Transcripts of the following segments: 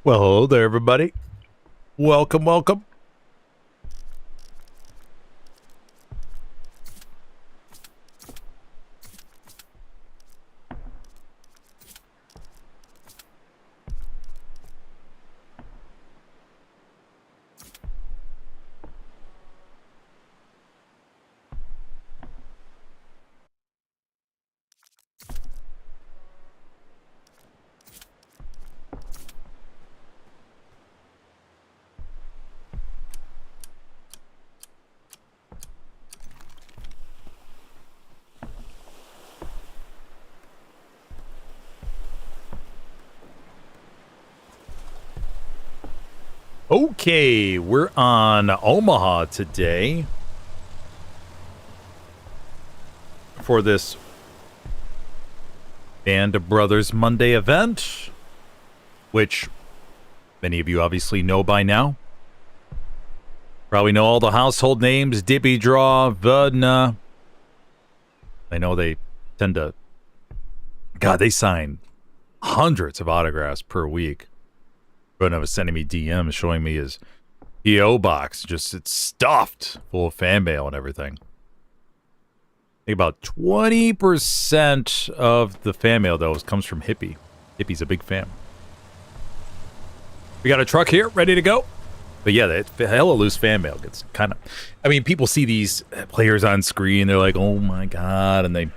Well, hello there, everybody. Welcome, welcome. Okay, we're on Omaha today for this Band of Brothers Monday event, which many of you obviously know by now. Probably know all the household names: Dippy Draw, Vodna. I know they tend to... God, they sign hundreds of autographs per week. Vodna was sending me DMs showing me his PO box. Just, it's stuffed full of fan mail and everything. I think about 20% of the fan mail, though, comes from Hippie. Hippie's a big fan. We got a truck here, ready to go. But yeah, the hella loose fan mail gets kind of... I mean, people see these players on screen, they're like, oh my god, and they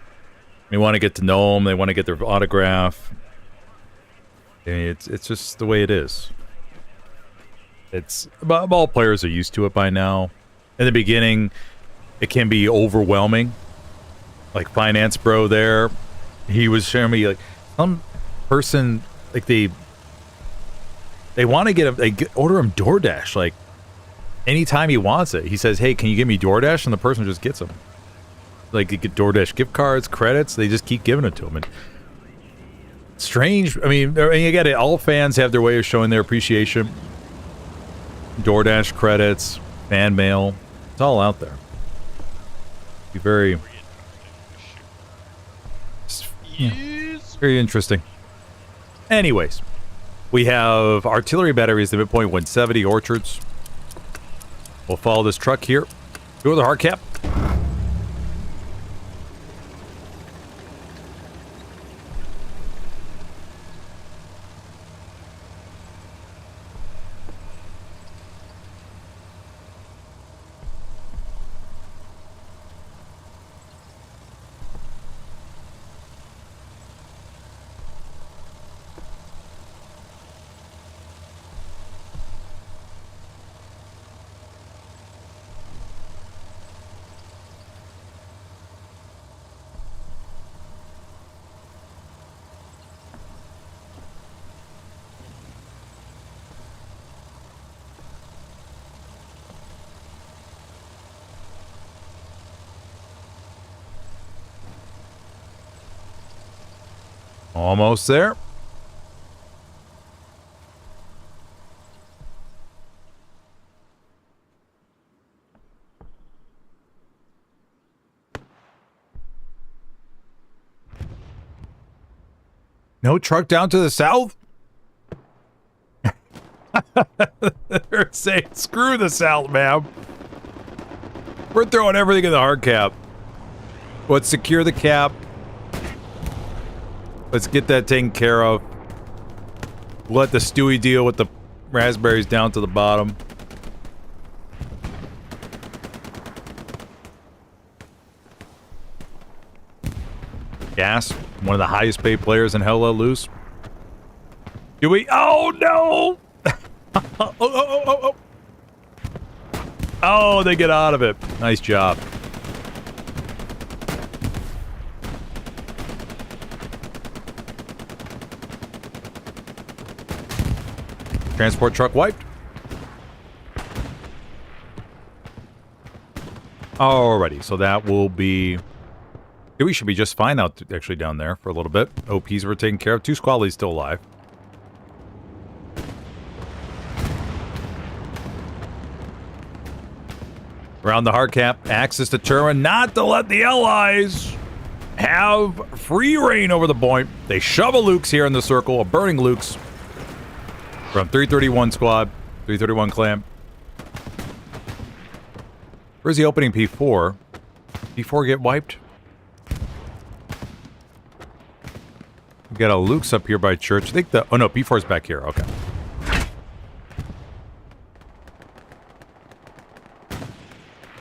want to get to know them, they want to get their autograph. I mean, it's just the way it is. It's... all players are used to it by now. In the beginning, it can be overwhelming. Like Finance Bro there, he was showing me like some person, like they want to get him, order him DoorDash like anytime he wants it. He says, hey, can you give me DoorDash? And the person just gets him. Like, you get DoorDash gift cards, credits, they just keep giving it to him. And strange. I mean, you get it, all fans have their way of showing their appreciation. DoorDash credits, fan mail, it's all out there. Be very... yeah, very interesting. Anyways, we have artillery batteries at midpoint 170 orchards. We'll follow this truck here. Go with the hard cap. Almost there. No truck down to the south? They're saying, screw the south, ma'am. We're throwing everything in the hard cap. Let's secure the cap. Let's get that taken care of. Let the Stewie deal with the raspberries down to the bottom. Gas, one of the highest paid players in Hell Let Loose. Do we? Oh no! Oh, they get out of it. Nice job. Transport truck wiped. Alrighty, so that will be... we should be just fine out actually down there for a little bit. OPs were taken care of. 2 squad leads still alive. Around the hard cap, Axis determined not to let the Allies have free reign over the point. They shove a Lukes here in the circle, a burning Lukes. From 331 squad, 331 clan. Where's the opening P4? P4 get wiped? We got a Luke's up here by church. I think the... Oh no, P4's back here. Okay.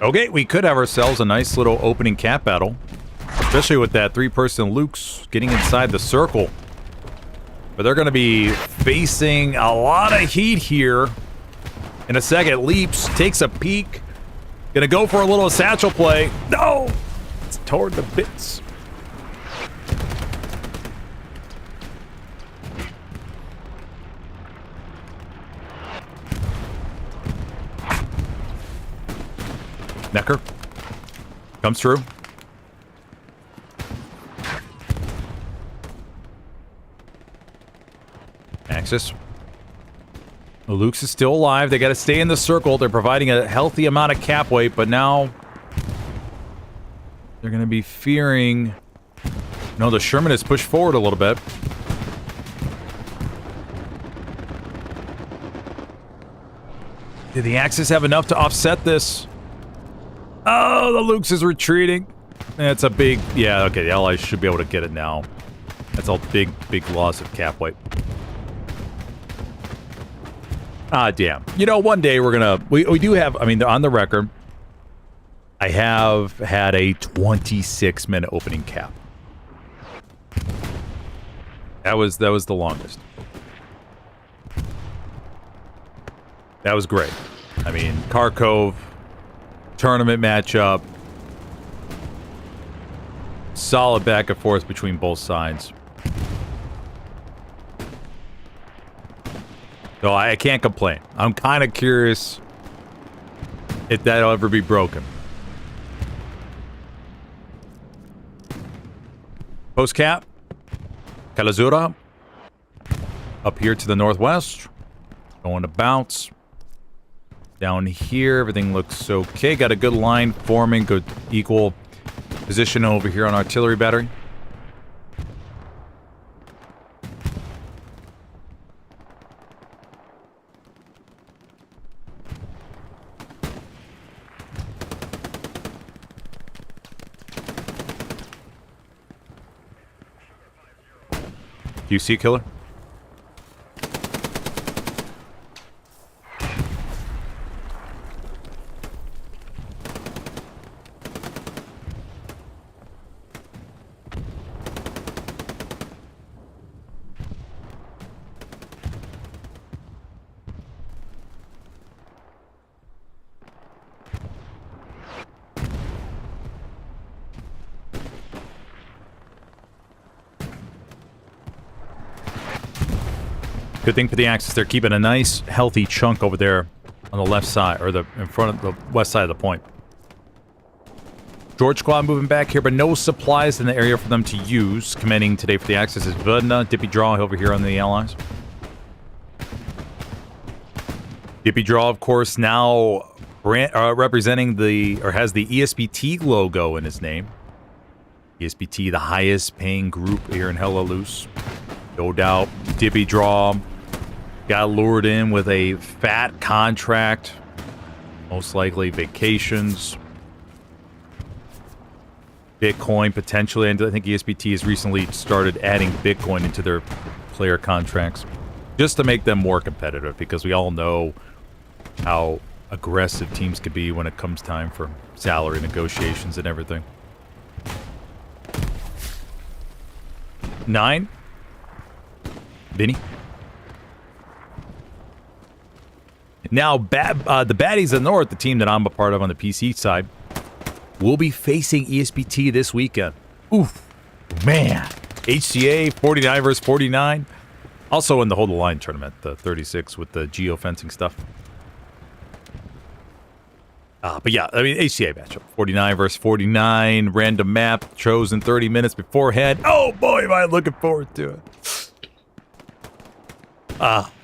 Okay, we could have ourselves a nice little opening cap battle. Especially with that 3-person Luke's getting inside the circle. But they're going to be facing a lot of heat here. In a second, Leaps takes a peek. Gonna go for a little satchel play. No! It's torn to bits. Necker comes through. Axis. Luke's is still alive. They got to stay in the circle. They're providing a healthy amount of cap weight, but now they're going to be fearing... No, the Sherman is pushed forward a little bit. Did the Axis have enough to offset this? Oh, the Luke's is retreating. That's a big... Yeah, okay, the Allies should be able to get it now. That's a big, big loss of cap weight. Ah, damn. You know, one day we're gonna... We do have... I mean, on the record, I have had a 26-minute opening cap. That was the longest. That was great. I mean, Kharkov, tournament matchup, solid back and forth between both sides. So I can't complain. I'm kind of curious if that'll ever be broken. Post cap. Kalazura. Up here to the northwest. Going to bounce. Down here, everything looks okay. Got a good line forming. Good equal position over here on artillery battery. QC killer. Good thing for the Axis, they're keeping a nice, healthy chunk over there on the left side, or the in front of the west side of the point. George Squad moving back here, but no supplies in the area for them to use. Commanding today for the Axis is Vodna. Dippy Draw over here on the Allies. Dippy Draw, of course, now representing the, or has the ESPT logo in his name. ESPT, the highest paying group here in Hell Loose. No doubt, Dippy Draw got lured in with a fat contract. Most likely vacations. Bitcoin, potentially. And I think ESPT has recently started adding Bitcoin into their player contracts. Just to make them more competitive, because we all know how aggressive teams can be when it comes time for salary negotiations and everything. 9. Vinny. Now, the Baddies of the North, the team that I'm a part of on the PC side, will be facing ESPT this weekend. Oof. Man. HCA, 49 versus 49. Also in the Hold the Line tournament, the 36 with the geofencing stuff. But yeah, I mean, HCA matchup. 49 versus 49. Random map chosen 30 minutes beforehand. Oh boy, am I looking forward to it.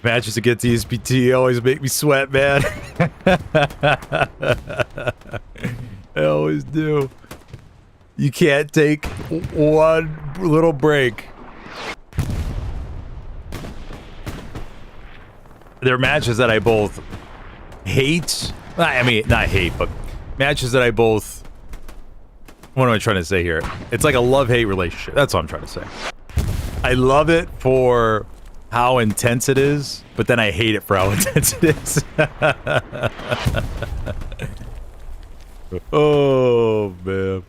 Matches against ESPT always make me sweat, man. I always do. You can't take one little break. They're matches that I both hate. I mean, not hate, but matches that I both... What am I trying to say here? It's like a love-hate relationship. That's what I'm trying to say. I love it for how intense it is, but then I hate it for how intense it is. Oh, man.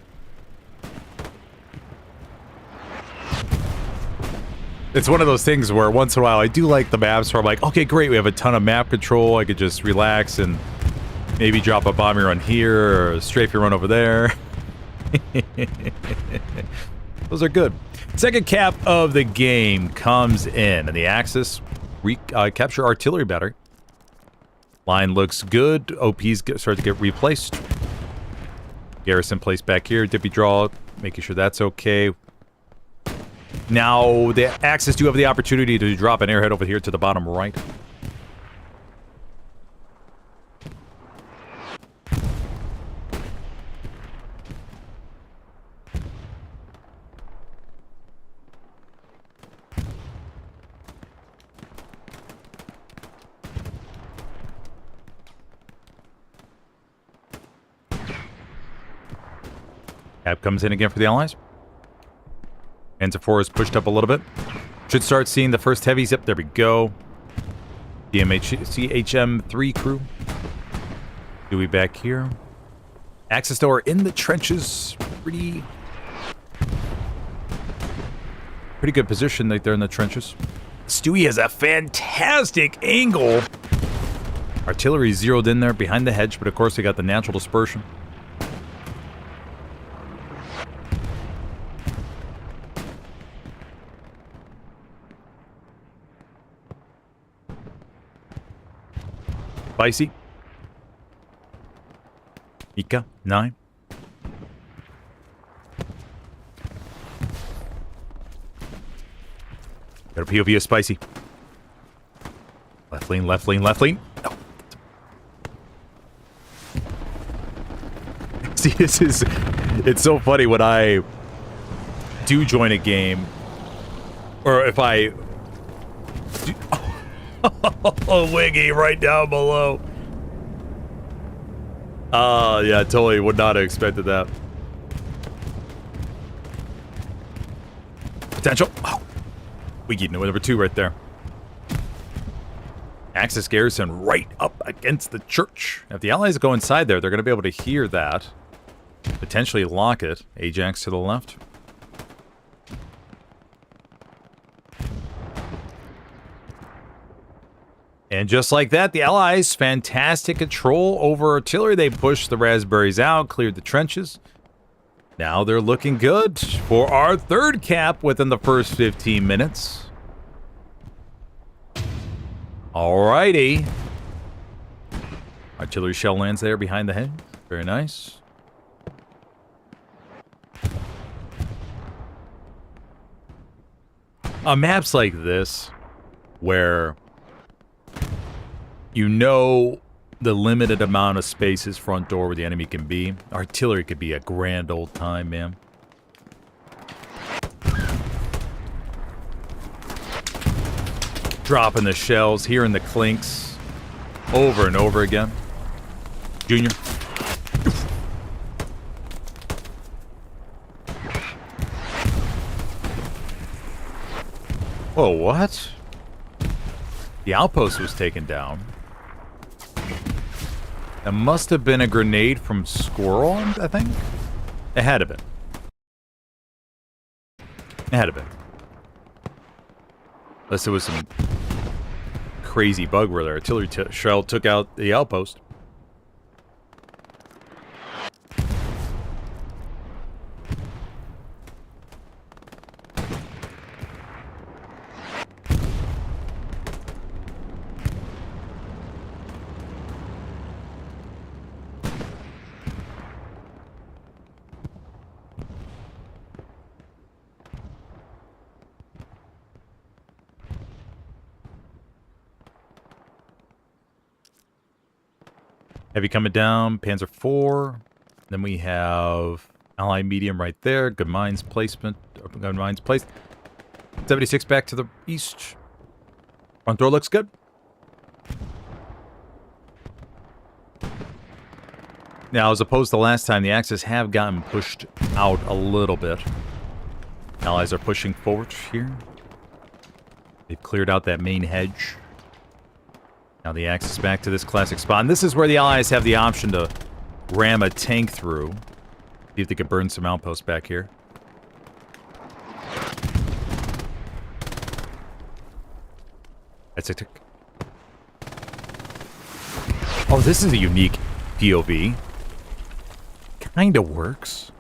It's one of those things where once in a while I do like the maps where I'm like, okay, great, we have a ton of map control. I could just relax and maybe drop a bomber run here or a strafing run over there. Those are good. Second cap of the game comes in, and the Axis capture artillery battery. Line looks good. OPs start to get replaced. Garrison placed back here. Dippy draw, making sure that's okay. Now, the Axis do have the opportunity to drop an airhead over here to the bottom right. Cap comes in again for the Allies. Panzer IV is pushed up a little bit. Should start seeing the first heavies. Yep, there we go. CHM-3 crew. Dewey back here. Axis though are in the trenches. Pretty good position right there in the trenches. Stewie has a fantastic angle. Artillery zeroed in there behind the hedge, but of course they got the natural dispersion. Spicy. Ika, 9. Got a POV of Spicy. Left lane, left lane, left lane. No. See, this is... It's so funny when I do join a game, or if I... do, oh, Wiggy right down below. Yeah, totally would not have expected that. Potential. Oh. Wiggy number 2 right there. Axis garrison right up against the church. If the Allies go inside there, they're going to be able to hear that. Potentially lock it. Ajax to the left. And just like that, the Allies, fantastic control over artillery. They pushed the raspberries out, cleared the trenches. Now they're looking good for our third cap within the first 15 minutes. Alrighty. Artillery shell lands there behind the head. Very nice. On maps like this, where you know the limited amount of spaces front door where the enemy can be, artillery could be a grand old time, man. Dropping the shells, hearing the clinks over and over again. Junior. Whoa, what? The outpost was taken down. That must have been a grenade from Squirrel, I think? It had to been. It had to been. Unless it was some crazy bug where the artillery shell took out the outpost. Heavy coming down, Panzer IV. Then we have Allied medium right there. Good mines placement. Good mines placed. 76 back to the east. Front door looks good. Now, as opposed to last time, the Axis have gotten pushed out a little bit. Allies are pushing forward here. They've cleared out that main hedge. Now the Axis back to this classic spot. And this is where the Allies have the option to ram a tank through. See if they can burn some outposts back here. That's a tick. Oh, this is a unique POV. Kinda works.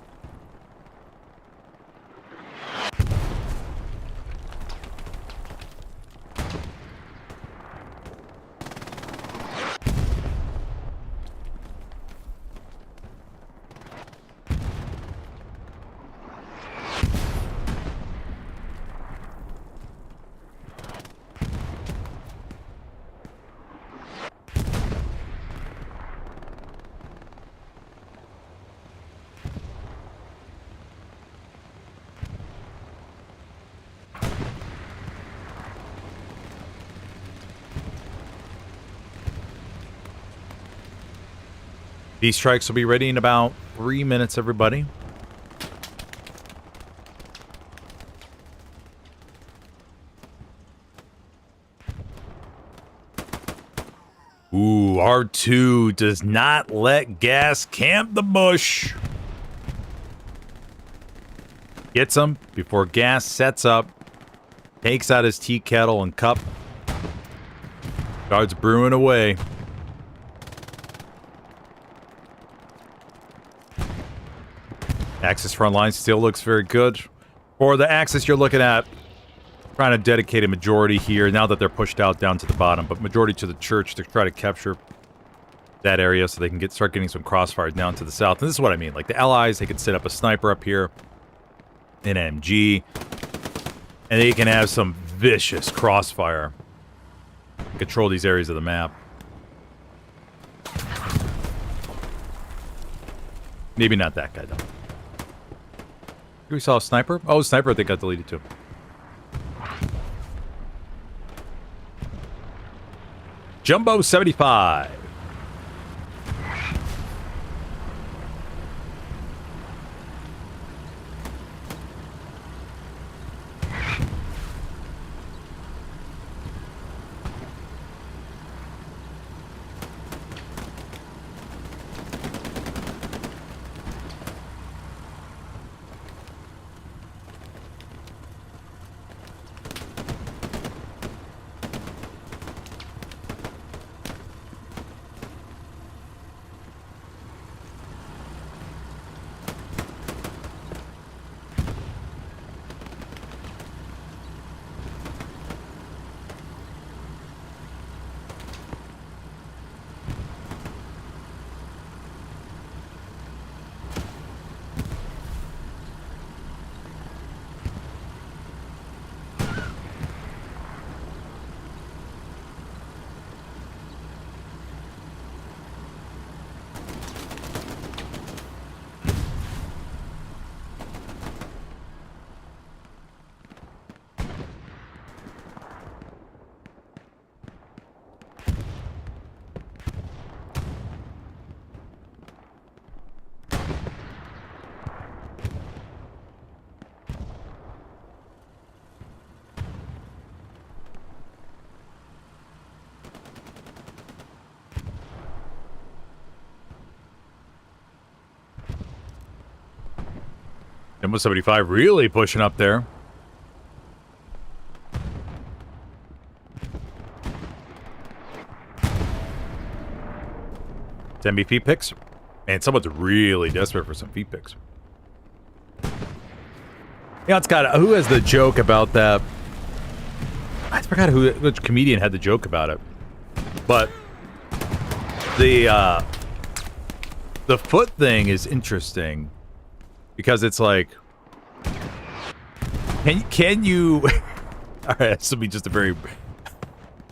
These strikes will be ready in about 3 minutes, everybody. Ooh, R2 does not let gas camp the bush. Gets him before gas sets up. Takes out his tea kettle and cup. Starts brewing away. Axis front line still looks very good. For the Axis, you're looking at trying to dedicate a majority here now that they're pushed out down to the bottom, but majority to the church to try to capture that area so they can start getting some crossfires down to the south. And this is what I mean. Like the Allies, they can set up a sniper up here, an MG, and they can have some vicious crossfire. Control these areas of the map. Maybe not that guy, though. We saw a sniper? Oh, sniper I think got deleted too. Jumbo 75. Jumbo 75 really pushing up there. It's MVP picks. Man, someone's really desperate for some feet picks. Yeah, it's got who has the joke about that? I forgot which comedian had the joke about it. But the foot thing is interesting. Because it's like, can you... All right, this will be just a very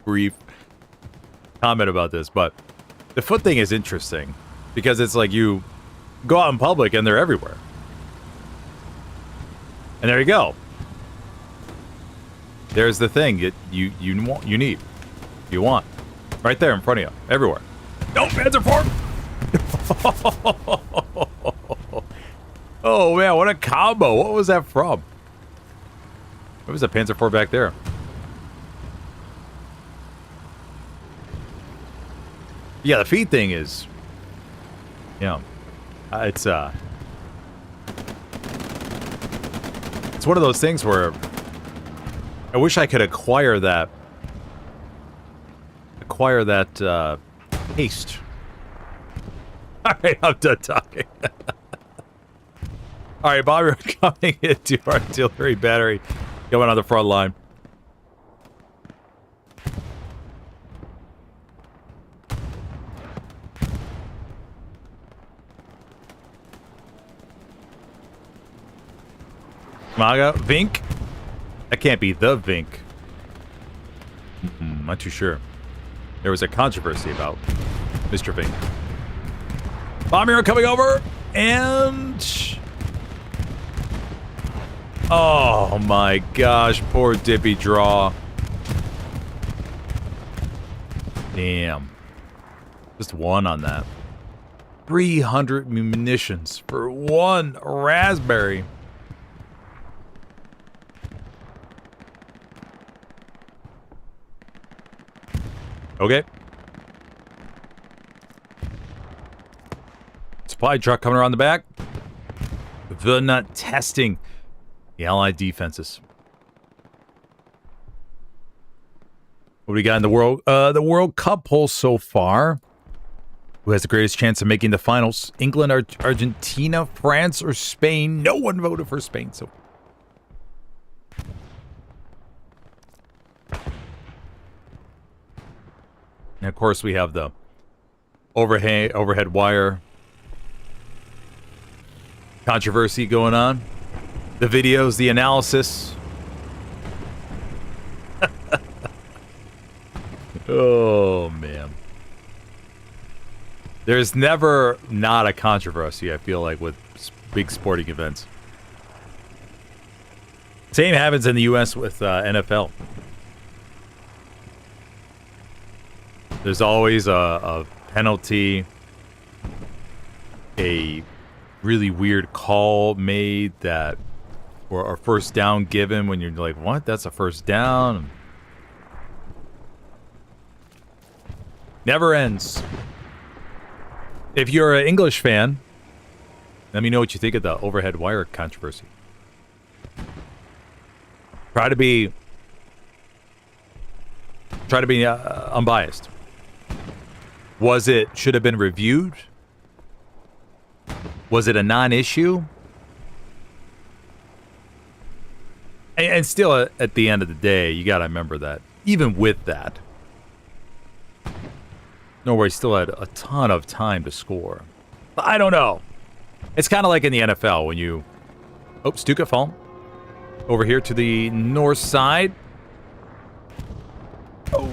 brief comment about this, but the foot thing is interesting. Because it's like you go out in public and they're everywhere. And there you go. There's the thing you want. Right there in front of you. Everywhere. Nope, Panzer IV! Oh, man, what a combo. What was that from? What was that Panzer IV back there? Yeah, the feed thing is... Yeah. It's one of those things where I wish I could acquire that taste. All right, I'm done talking. All right, Bobby, we're coming into artillery battery. Going on the front line. Maga, Vink? That can't be the Vink. Not too sure. There was a controversy about Mr. Vink. Bomber coming over, and... Oh my gosh, poor Dippy Draw. Damn. Just one on that. 300 munitions for one raspberry. Okay. Supply truck coming around the back. The nut testing the Allied defenses. What do we got in the World Cup poll so far? Who has the greatest chance of making the finals? England, Argentina, France, or Spain? No one voted for Spain, so... And of course, we have the overhead wire controversy going on. The videos, the analysis. Oh, man. There's never not a controversy, I feel like, with big sporting events. Same happens in the U.S. with NFL. There's always a penalty, a really weird call made that, or a first down given when you're like, what? That's a first down? Never ends. If you're an English fan, let me know what you think of the overhead wire controversy. Try to be unbiased. Should have been reviewed? Was it a non-issue? And still, at the end of the day, you gotta remember that even with that, Norway still had a ton of time to score. But I don't know. It's kind of like in the NFL when you... Oh, Stuka fall. Over here to the north side. Oh,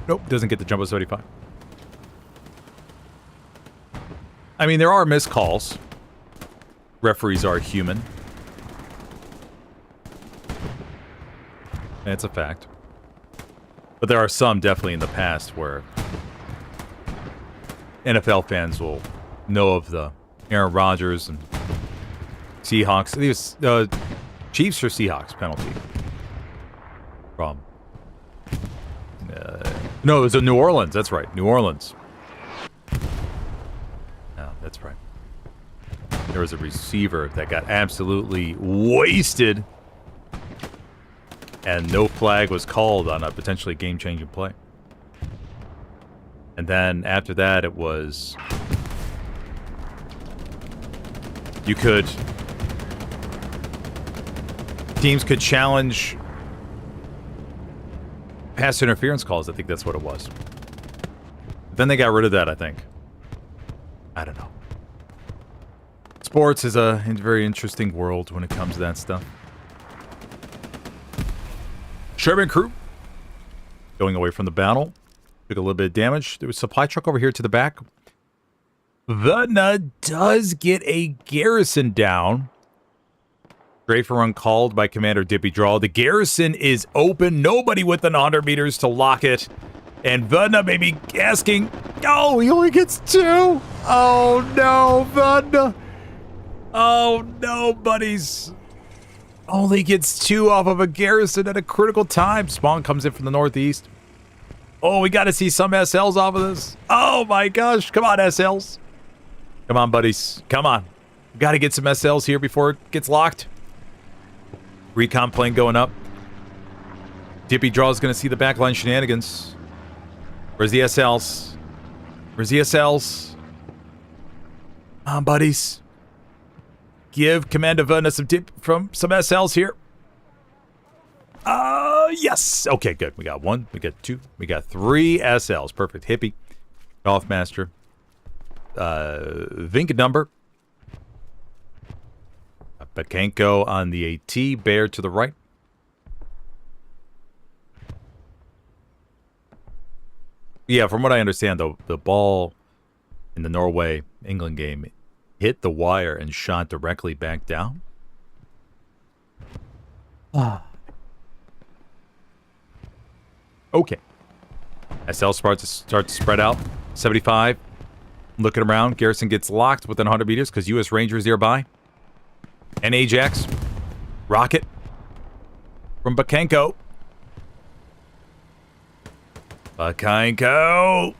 nope, doesn't get the jumbo 75. I mean, there are missed calls. Referees are human. It's a fact. But there are some definitely in the past where NFL fans will know of the Aaron Rodgers and Seahawks. These Chiefs or Seahawks penalty. From no, it was in New Orleans. That's right, New Orleans. No, that's right. There was a receiver that got absolutely wasted, and no flag was called on a potentially game-changing play. And then after that, it was... Teams could challenge pass interference calls. I think that's what it was. Then they got rid of that, I think. I don't know. Sports is a very interesting world when it comes to that stuff. Sherman crew going away from the battle. Took a little bit of damage. There was a supply truck over here to the back. Vedna does get a garrison down. Strafe run called by Commander Dippy Draw. The garrison is open. Nobody within 100 meters to lock it. And Vedna may be asking, oh, he only gets 2. Oh no, Vanda. Oh no, buddies. Only gets 2 off of a garrison at a critical time. Spawn comes in from the northeast. Oh, we got to see some SLs off of this. Oh my gosh. Come on, SLs. Come on, buddies. Come on. We got to get some SLs here before it gets locked. Recon plane going up. Dippy Draw's going to see the backline shenanigans. Where's the SLs? Where's the SLs? Come on, buddies. Give Commander Verna some tip from some SLs here. Yes. Okay, good. We got 1, we got 2, we got 3 SLs. Perfect. Hippie, Golf Master, Vink number, Bakenko on the AT, Bear to the right. Yeah, from what I understand, though, the ball in the Norway-England game hit the wire and shot directly back down. Okay. SL starts to spread out. 75. Looking around. Garrison gets locked within 100 meters because U.S. Rangers nearby. And Ajax. Rocket. From Bakenko. Bakenko.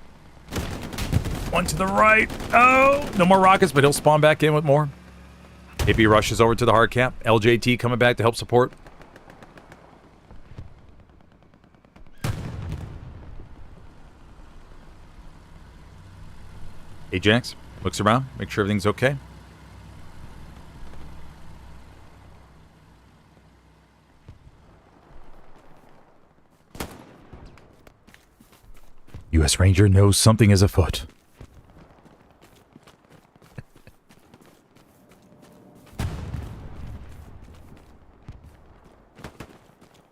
1 to the right. Oh, no more rockets, but he'll spawn back in with more. AP rushes over to the hard cap. LJT coming back to help support. Ajax looks around, make sure everything's okay. U.S. Ranger knows something is afoot.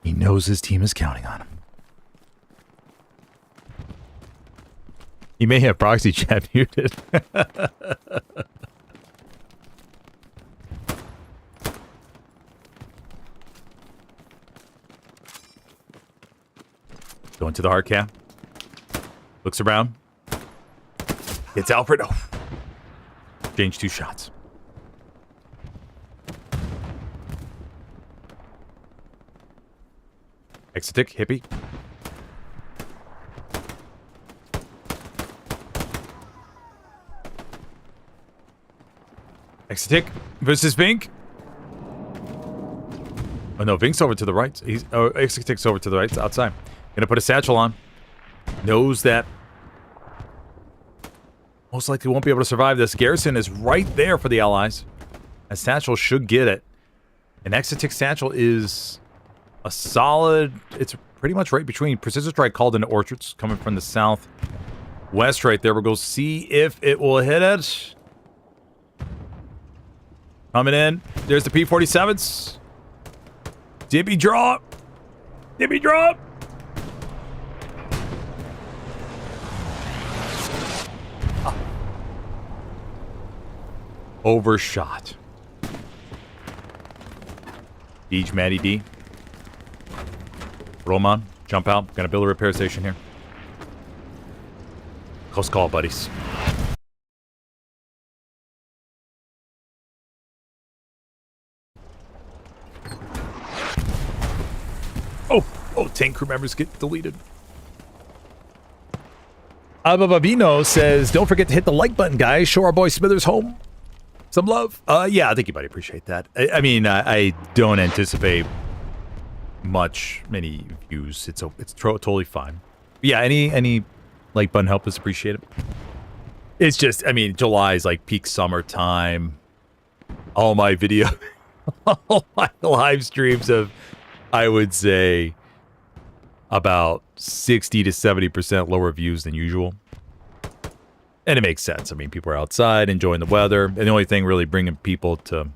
He knows his team is counting on him. He may have proxy chat muted. Going to the hard cap. Looks around. Hits Alfred. Oh. Change 2 shots. Exotic, hippie. Exotic versus Vink. Oh no, Vink's over to the right. Exotic's over to the right, outside. Gonna put a satchel on. Knows that most likely won't be able to survive this. Garrison is right there for the Allies. A satchel should get it. An Exotic satchel is a solid... It's pretty much right between Precision Strike called into Orchards, coming from the south west right there. We'll go see if it will hit it. Coming in. There's the P-47s. Dippy drop. Dippy drop. Overshot. Deej, Matty D. Roman, jump out. Gonna build a repair station here. Close call, buddies. Oh, tank crew members get deleted. Abababino says, don't forget to hit the like button, guys. Show our boy Smithers home some love. Yeah, thank you, buddy. Appreciate that. I mean, I don't anticipate many views. It's totally fine. But yeah, any like button help is appreciated. It's just, I mean, July is like peak summertime. All my video, all my live streams of, I would say, about 60 to 70% lower views than usual. And it makes sense. I mean, people are outside enjoying the weather. And the only thing really bringing people to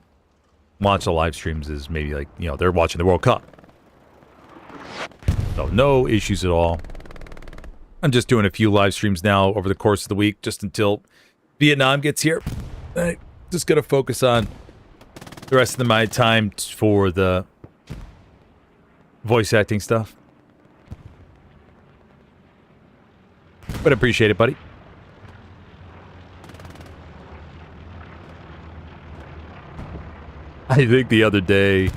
watch the live streams is maybe like, you know, they're watching the World Cup. So no issues at all. I'm just doing a few live streams now over the course of the week, just until Vietnam gets here. I'm just going to focus on the rest of my time for the voice acting stuff. But appreciate it, buddy. I think the other day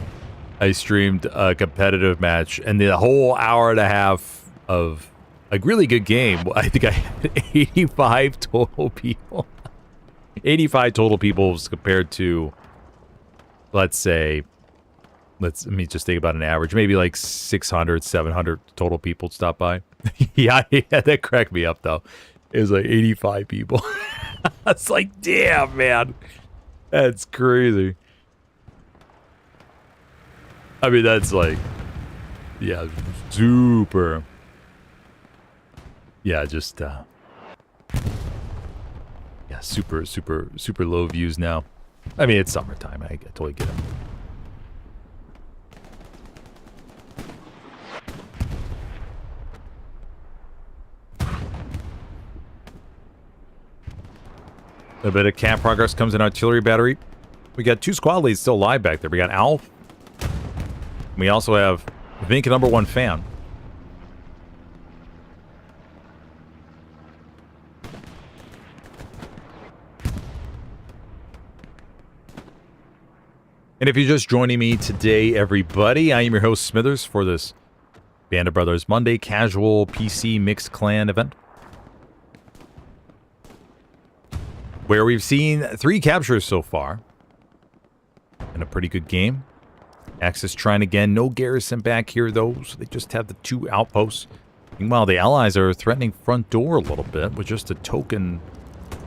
I streamed a competitive match, and the whole hour and a half of a really good game, I think I had 85 total people. 85 total people compared to, let's say, let me just think about an average, maybe like 600, 700 total people stop by. Yeah, that cracked me up, though. It was like 85 people. It's like, damn, man. That's crazy. I mean, that's like, yeah, super. Yeah, just, yeah, super low views now. I mean, it's summertime. I totally get it. A bit of camp progress comes in artillery battery. We got 2 squad leads still alive back there. We got Alf. We also have Vink #1 fan. And if you're just joining me today, everybody, I am your host, Smithers, for this Band of Brothers Monday casual PC mixed clan event, where we've seen 3 captures so far, and a pretty good game. Axis trying again, no garrison back here though, so they just have the 2 outposts. Meanwhile, the allies are threatening front door a little bit with just a token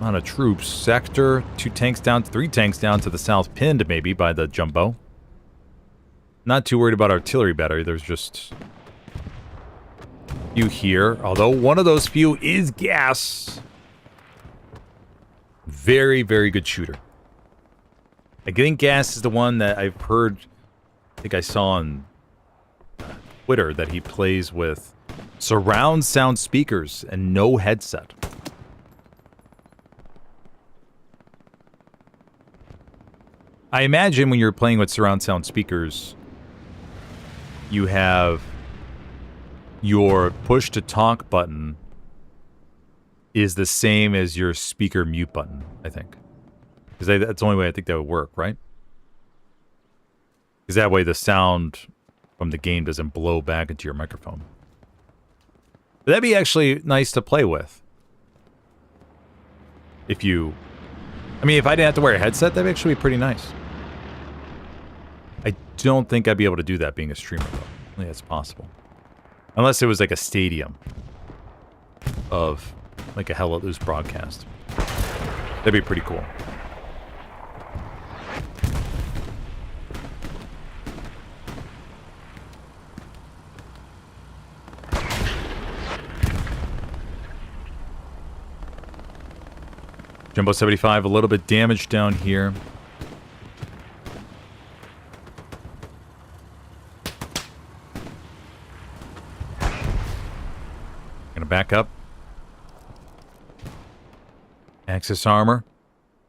amount of troops. Sector, 2 tanks down, 3 tanks down to the south, pinned maybe by the jumbo. Not too worried about artillery battery, there's just few here, although one of those few is gas. Very, very good shooter. I think gas is the one that I've heard, I think I saw on Twitter, that he plays with surround sound speakers and no headset. I imagine when you're playing with surround sound speakers, you have your push to talk button is the same as your speaker mute button, I think. Because that's the only way I think that would work, right? Because that way the sound from the game doesn't blow back into your microphone. But that'd be actually nice to play with. If you... I mean, if I didn't have to wear a headset, that'd actually be pretty nice. I don't think I'd be able to do that being a streamer, though. I think that's possible. Unless it was like a stadium of like a Hell Let Loose broadcast. That'd be pretty cool. Jumbo 75, a little bit damaged down here. Gonna back up. Axis armor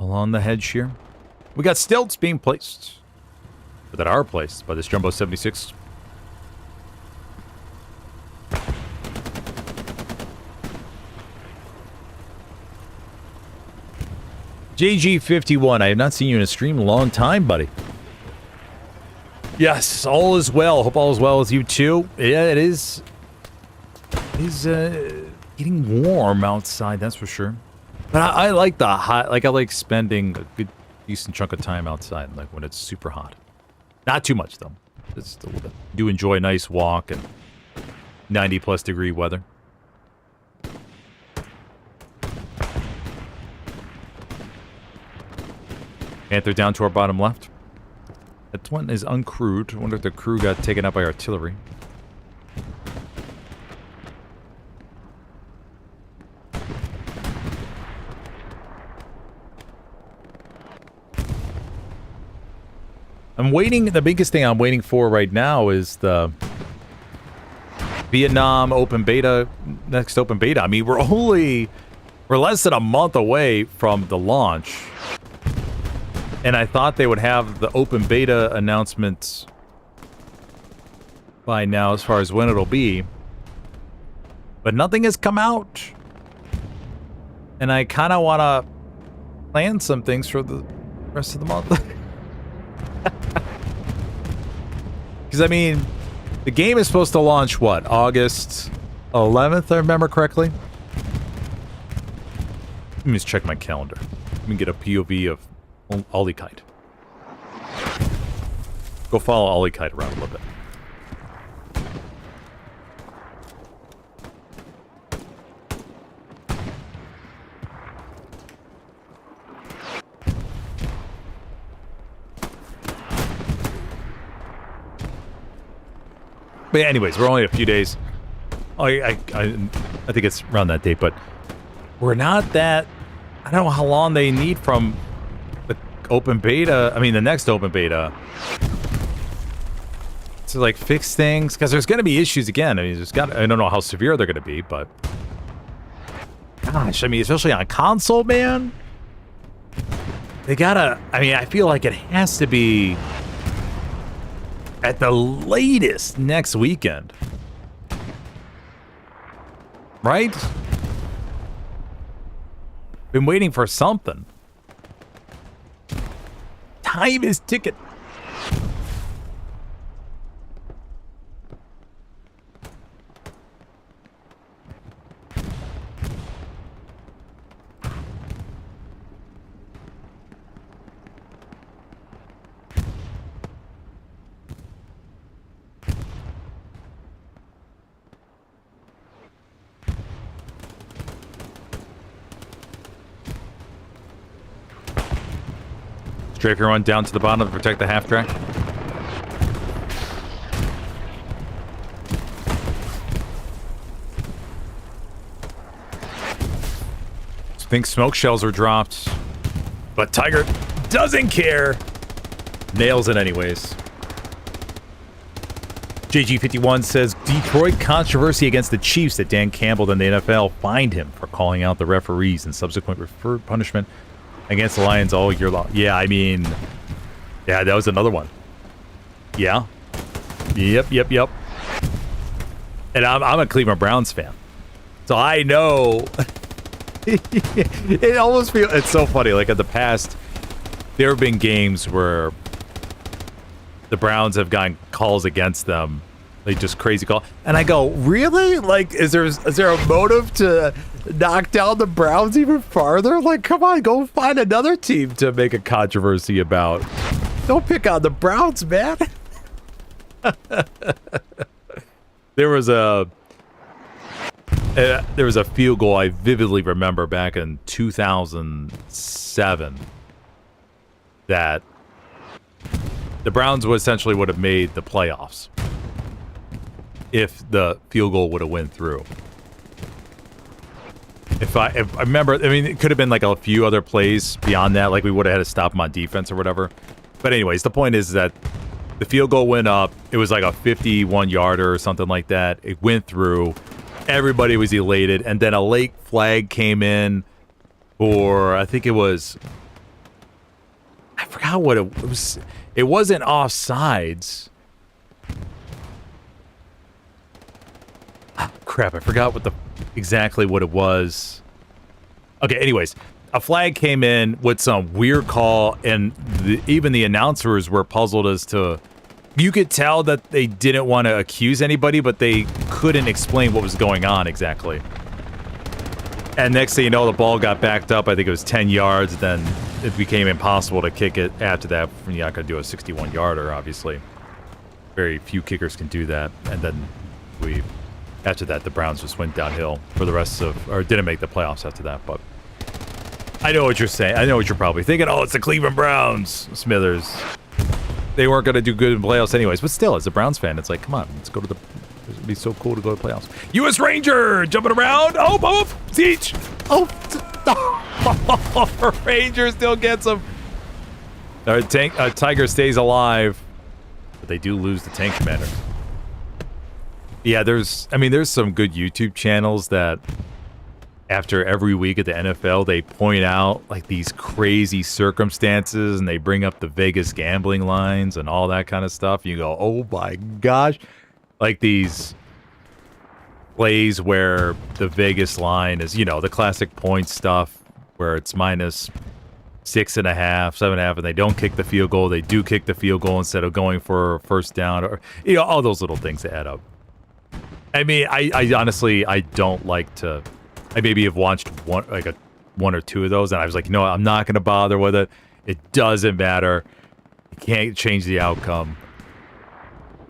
along the hedge here. We got stilts being placed, or that are placed by this Jumbo 76. JG51, I have not seen you in a stream in a long time, buddy. Yes, all is well. Hope all is well with you too. Yeah, it is. It's getting warm outside, that's for sure. But I like the hot. Like I like spending a good, decent chunk of time outside, like when it's super hot. Not too much though. Just a little bit. Do enjoy a nice walk and 90+ degree weather. Panther down to our bottom left. That one is uncrewed. I wonder if the crew got taken out by artillery. I'm waiting. The biggest thing I'm waiting for right now is the Vietnam open beta, next open beta. I mean, we're less than a month away from the launch. And I thought they would have the open beta announcements by now as far as when it'll be. But nothing has come out. And I kind of want to plan some things for the rest of the month. Because, I mean, the game is supposed to launch, what, August 11th, if I remember correctly? Let me just check my calendar. Let me get a POV of Ollie Kite. Go follow Ollie Kite around a little bit. But yeah, anyways, we're only a few days. I think it's around that date, but we're not that. I don't know how long they need from the open beta. I mean, the next open beta to like fix things, because there's going to be issues again. I mean, I don't know how severe they're going to be, but gosh, I mean, especially on console, man. They gotta. I mean, I feel like it has to be at the latest next weekend. Right? Been waiting for something. Time is ticking. Strafe your run down to the bottom to protect the half track. Think smoke shells are dropped, but Tiger doesn't care. Nails it anyways. JG51 says Detroit controversy against the Chiefs that Dan Campbell and the NFL fined him for calling out the referees and subsequent punishment against the Lions all year long. Yeah, I mean, yeah, that was another one. Yeah. Yep. And I'm a Cleveland Browns fan, so I know. It almost feels, it's so funny. Like in the past, there have been games where the Browns have gotten calls against them, like just crazy call, and I go, really? Like, is there a motive to knock down the Browns even farther? Like, come on, go find another team to make a controversy about. Don't pick on the Browns, man. There was a field goal I vividly remember back in 2007 that the Browns would have made the playoffs if the field goal would have went through. If I remember, I mean, it could have been like a few other plays beyond that, like we would have had to stop them on defense or whatever. But anyways, the point is that the field goal went up. It was like a 51-yarder or something like that. It went through. Everybody was elated, and then a late flag came in for, I think it was, I forgot what it was. It wasn't offsides. Crap, I forgot exactly what it was. Okay, anyways, a flag came in with some weird call, and even the announcers were puzzled as to, you could tell that they didn't want to accuse anybody, but they couldn't explain what was going on exactly. And next thing you know, the ball got backed up. I think it was 10 yards. Then it became impossible to kick it after that. You're not going to do a 61-yarder, obviously. Very few kickers can do that. And then after that, the Browns just went downhill for the rest of, or didn't make the playoffs after that. But I know what you're saying. I know what you're probably thinking. Oh, it's the Cleveland Browns, Smithers. They weren't going to do good in playoffs anyways, but still, as a Browns fan, it's like, come on, let's go to the... It'd be so cool to go to playoffs. U.S. Ranger jumping around. Oh, Siege. Oh, Ranger still gets him. Tiger stays alive, but they do lose the tank commander. Yeah, there's some good YouTube channels that after every week at the NFL, they point out like these crazy circumstances and they bring up the Vegas gambling lines and all that kind of stuff. You go, oh my gosh. Like these plays where the Vegas line is, the classic point stuff where it's minus 6.5, 7.5, and they don't kick the field goal. They do kick the field goal instead of going for first down, or all those little things that add up. I mean, I honestly, I don't like to. I maybe have watched one or two of those, and I was like, I'm not going to bother with it. It doesn't matter. You can't change the outcome.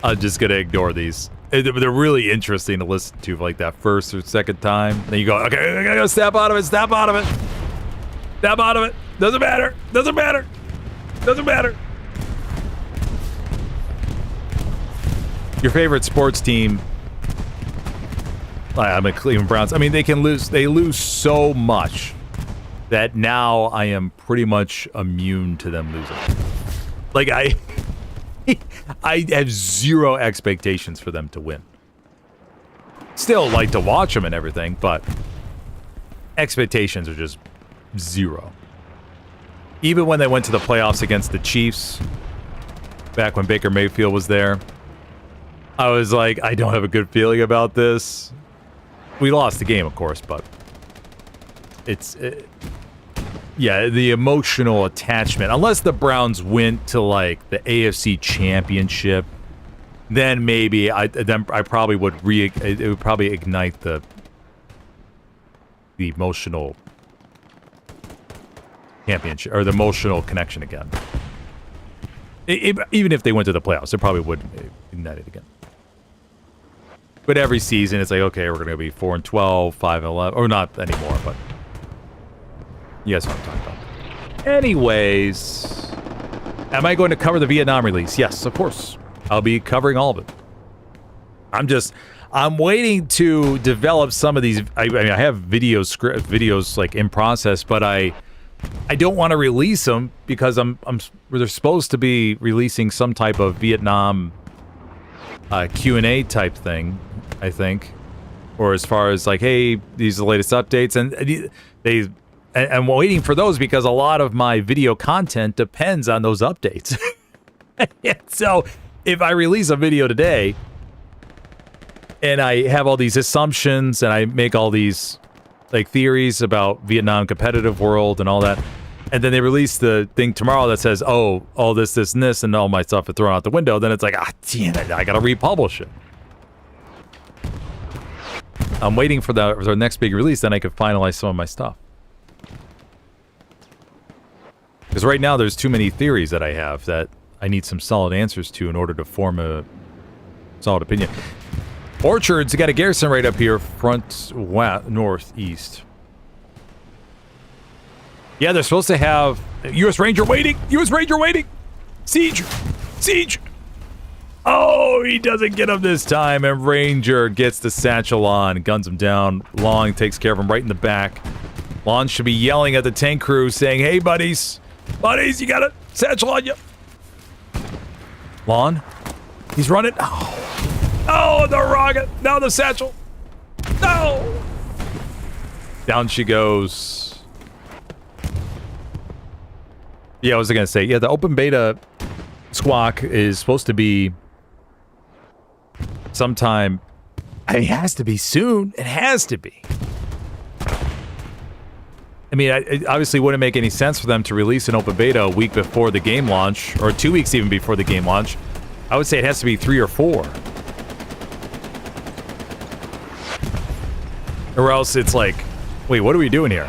I'm just going to ignore these. They're really interesting to listen to for like that first or second time. Then you go, okay, I gotta snap out of it, snap out of it. Snap out of it. Doesn't matter. Doesn't matter. Doesn't matter. Your favorite sports team. I'm a Cleveland Browns. I mean, they lose so much that now I am pretty much immune to them losing. Like, I have zero expectations for them to win. Still like to watch them and everything, but expectations are just zero. Even when they went to the playoffs against the Chiefs, back when Baker Mayfield was there, I was like, I don't have a good feeling about this. We lost the game, of course, but yeah, the emotional attachment. Unless the Browns went to like the AFC Championship, then maybe I probably would it would probably ignite the emotional championship or the emotional connection again. Even if they went to the playoffs, it probably would ignite it again. But every season, it's like, okay, we're going to be 4-12, 5-11, or not anymore, but you guys know what I'm talking about. Anyways, am I going to cover the Vietnam release? Yes, of course. I'll be covering all of it. I'm waiting to develop some of these. I have videos like in process, but I don't want to release them because they're supposed to be releasing some type of Vietnam Q&A type thing, I think, or as far as like, hey, these are the latest updates, and I'm waiting for those because a lot of my video content depends on those updates. So if I release a video today and I have all these assumptions and I make all these like theories about Vietnam competitive world and all that, and then they release the thing tomorrow that says, oh, all this, and this, and all my stuff is thrown out the window, then it's like, damn it, I gotta republish it. I'm waiting for the next big release, then I can finalize some of my stuff. Because right now there's too many theories that I have that I need some solid answers to in order to form a solid opinion. Orchards got a garrison right up here, front northeast. Yeah, they're supposed to have U.S. Ranger waiting. U.S. Ranger waiting. Siege. Siege. Oh, he doesn't get him this time, and Ranger gets the satchel on, guns him down. Long takes care of him right in the back. Long should be yelling at the tank crew, saying, hey, buddies, you got a satchel on you. Long, he's running. Oh, the rocket. Now the satchel. No. Down she goes. Yeah, I was going to say, yeah, the open beta squawk is supposed to be sometime. It has to be soon. It has to be. I mean, it obviously wouldn't make any sense for them to release an open beta a week before the game launch, or 2 weeks even before the game launch. I would say it has to be 3 or 4. Or else it's like, wait, what are we doing here?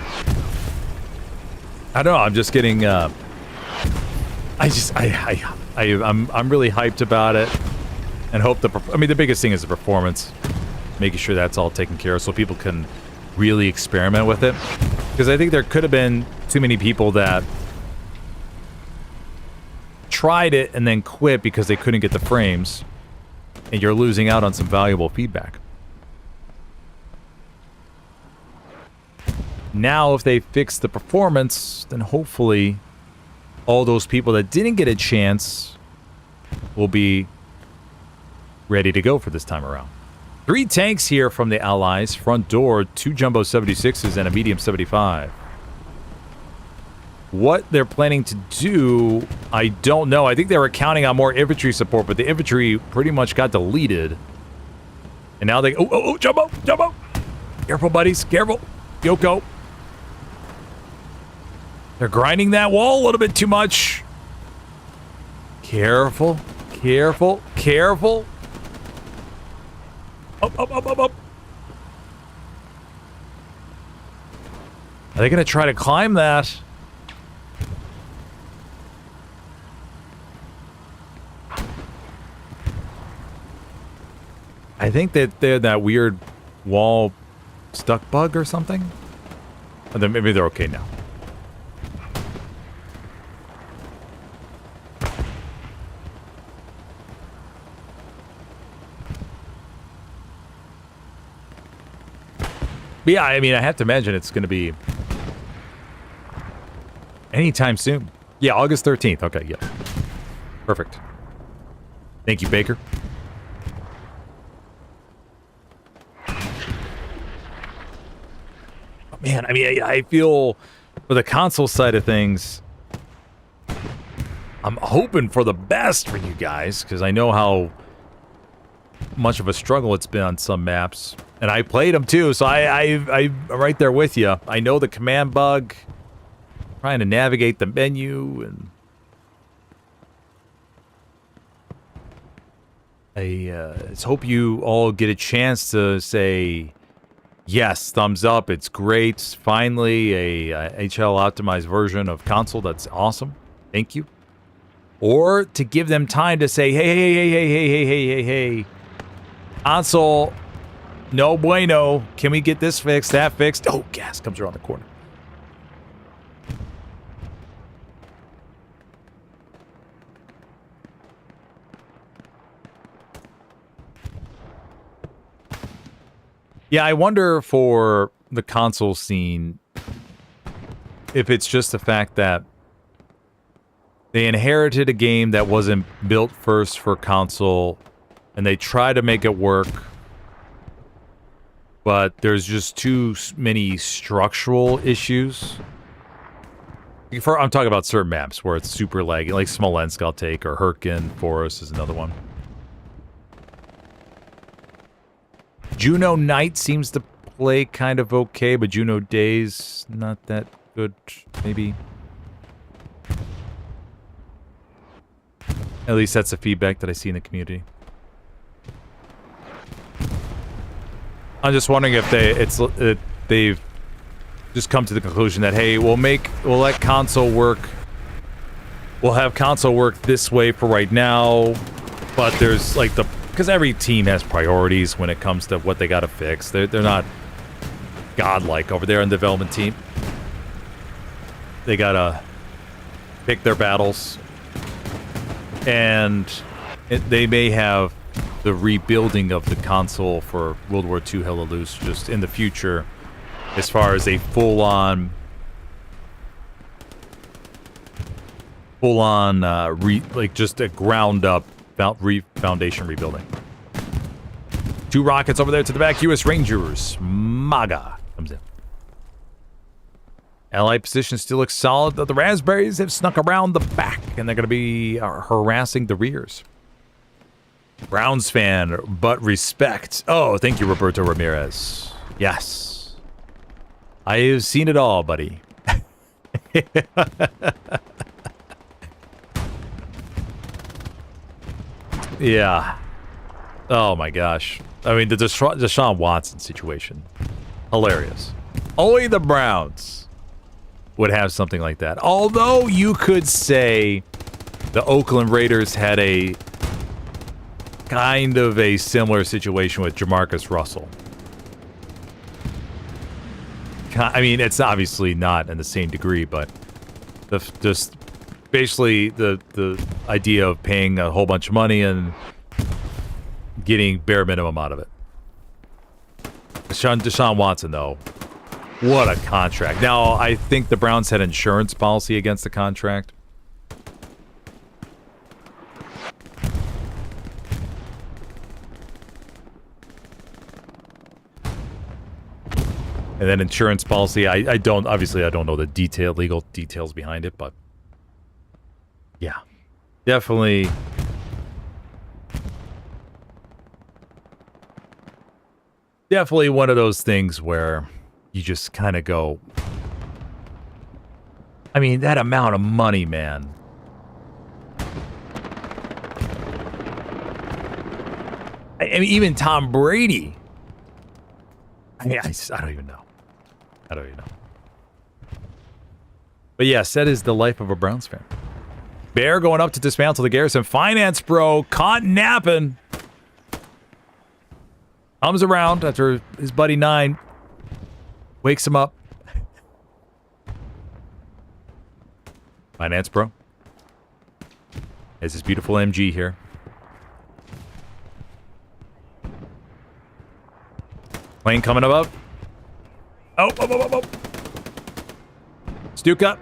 I don't know. I'm just getting. I'm really hyped about it, and hope the biggest thing is the performance, making sure that's all taken care of so people can really experiment with it. Because I think there could have been too many people that tried it and then quit because they couldn't get the frames, and you're losing out on some valuable feedback. Now, if they fix the performance, then hopefully all those people that didn't get a chance will be ready to go for this time around. 3 tanks here from the Allies. Front door, 2 Jumbo 76s and a medium 75. What they're planning to do, I don't know. I think they were counting on more infantry support, but the infantry pretty much got deleted. And now they... Oh, Jumbo! Careful, buddies. Careful. Yoko. They're grinding that wall a little bit too much. Careful, careful, careful. Up, up, up, up, up. Are they going to try to climb that? I think that they're that weird wall stuck bug or something. And then maybe they're okay now. But yeah, I mean, I have to imagine it's going to be anytime soon. Yeah, August 13th. Okay, yeah. Perfect. Thank you, Baker. Man, I mean, I feel for the console side of things, I'm hoping for the best for you guys, because I know how much of a struggle it's been on some maps. And I played them too, so I'm right there with you. I know the command bug, trying to navigate the menu, and I just hope you all get a chance to say, yes, thumbs up, it's great. Finally, a HL optimized version of console. That's awesome. Thank you. Or to give them time to say, hey. Console, no bueno. Can we get this fixed, that fixed? Oh, gas comes around the corner. Yeah, I wonder for the console scene if it's just the fact that they inherited a game that wasn't built first for console and they try to make it work, but there's just too many structural issues. I'm talking about certain maps where it's super laggy, like Smolensk I'll take, or Herkin Forest is another one. Juno Night seems to play kind of okay, but Juno Days, not that good, maybe. At least that's the feedback that I see in the community. I'm just wondering if they've just come to the conclusion that, hey, we'll let console work. We'll have console work this way for right now, but there's like because every team has priorities when it comes to what they got to fix. They're not godlike over there in the development team. They gotta pick their battles, and they may have the rebuilding of the console for World War II hella loose just in the future, as far as a full-on like just a ground-up foundation rebuilding. 2 rockets over there to the back. U.S. Rangers. MAGA comes in. Allied position still looks solid. The Raspberries have snuck around the back, and they're going to be harassing the rears. Browns fan, but respect. Oh, thank you, Roberto Ramirez. Yes. I have seen it all, buddy. Yeah. Oh my gosh. I mean, the Deshaun Watson situation. Hilarious. Only the Browns would have something like that. Although you could say the Oakland Raiders had a kind of a similar situation with Jamarcus Russell. I mean, it's obviously not in the same degree, but just basically the idea of paying a whole bunch of money and getting bare minimum out of it. Deshaun Watson, though, what a contract. Now, I think the Browns had insurance policy against the contract. And then insurance policy, I don't know the legal details behind it, but yeah, definitely one of those things where you just kind of go, I mean, that amount of money, man. I mean, even Tom Brady. I mean, I don't even know. I don't even know. But yes, that is the life of a Browns fan. Bear going up to dismantle the Garrison. Finance bro caught napping. Comes around after his buddy 9 wakes him up. Finance bro has his beautiful MG here. Plane coming above. Oh, oh. Stuka.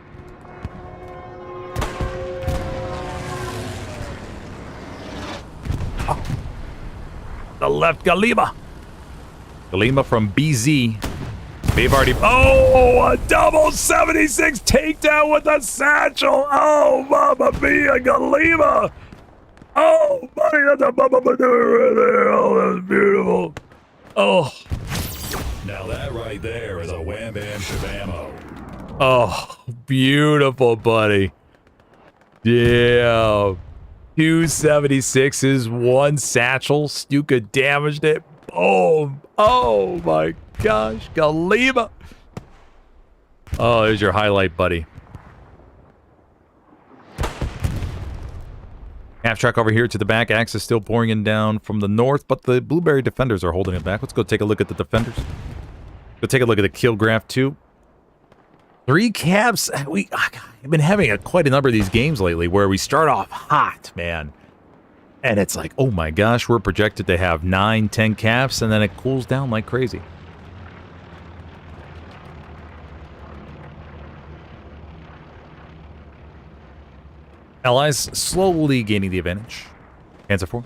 Oh. The left Galima. Galima from BZ. They've already... Oh, a double 76 takedown with a satchel. Oh, Mamma Mia, Galima. Oh, buddy, that's a Mamma Mia right there. Oh, that's beautiful. Oh. Now that right there is a wham bam shabamo. Oh, beautiful, buddy. Yeah. 276s, 1 satchel. Stuka damaged it. Boom. Oh, my gosh. Galima. Oh, there's your highlight, buddy. Half track over here to the back. Axe is still pouring in down from the north, but the Blueberry defenders are holding it back. Let's go take a look at the defenders. Go take a look at the kill graph, too. 3 caps. I've been having quite a number of these games lately where we start off hot, man. And it's like, oh my gosh, we're projected to have 9, 10 caps, and then it cools down like crazy. Allies slowly gaining the advantage. Hands up 4.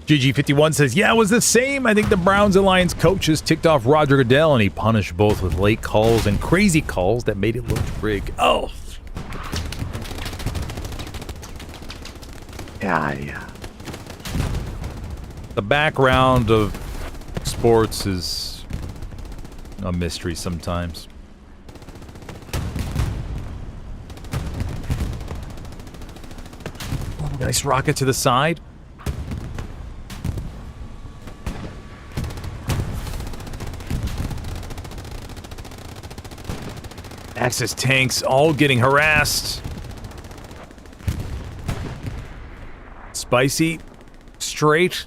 GG51 says, yeah, it was the same. I think the Browns Alliance coaches ticked off Roger Goodell, and he punished both with late calls and crazy calls that made it look rigged. Oh. Yeah. The background of sports is a mystery sometimes. Nice rocket to the side. Axis tanks all getting harassed. Spicy. Straight.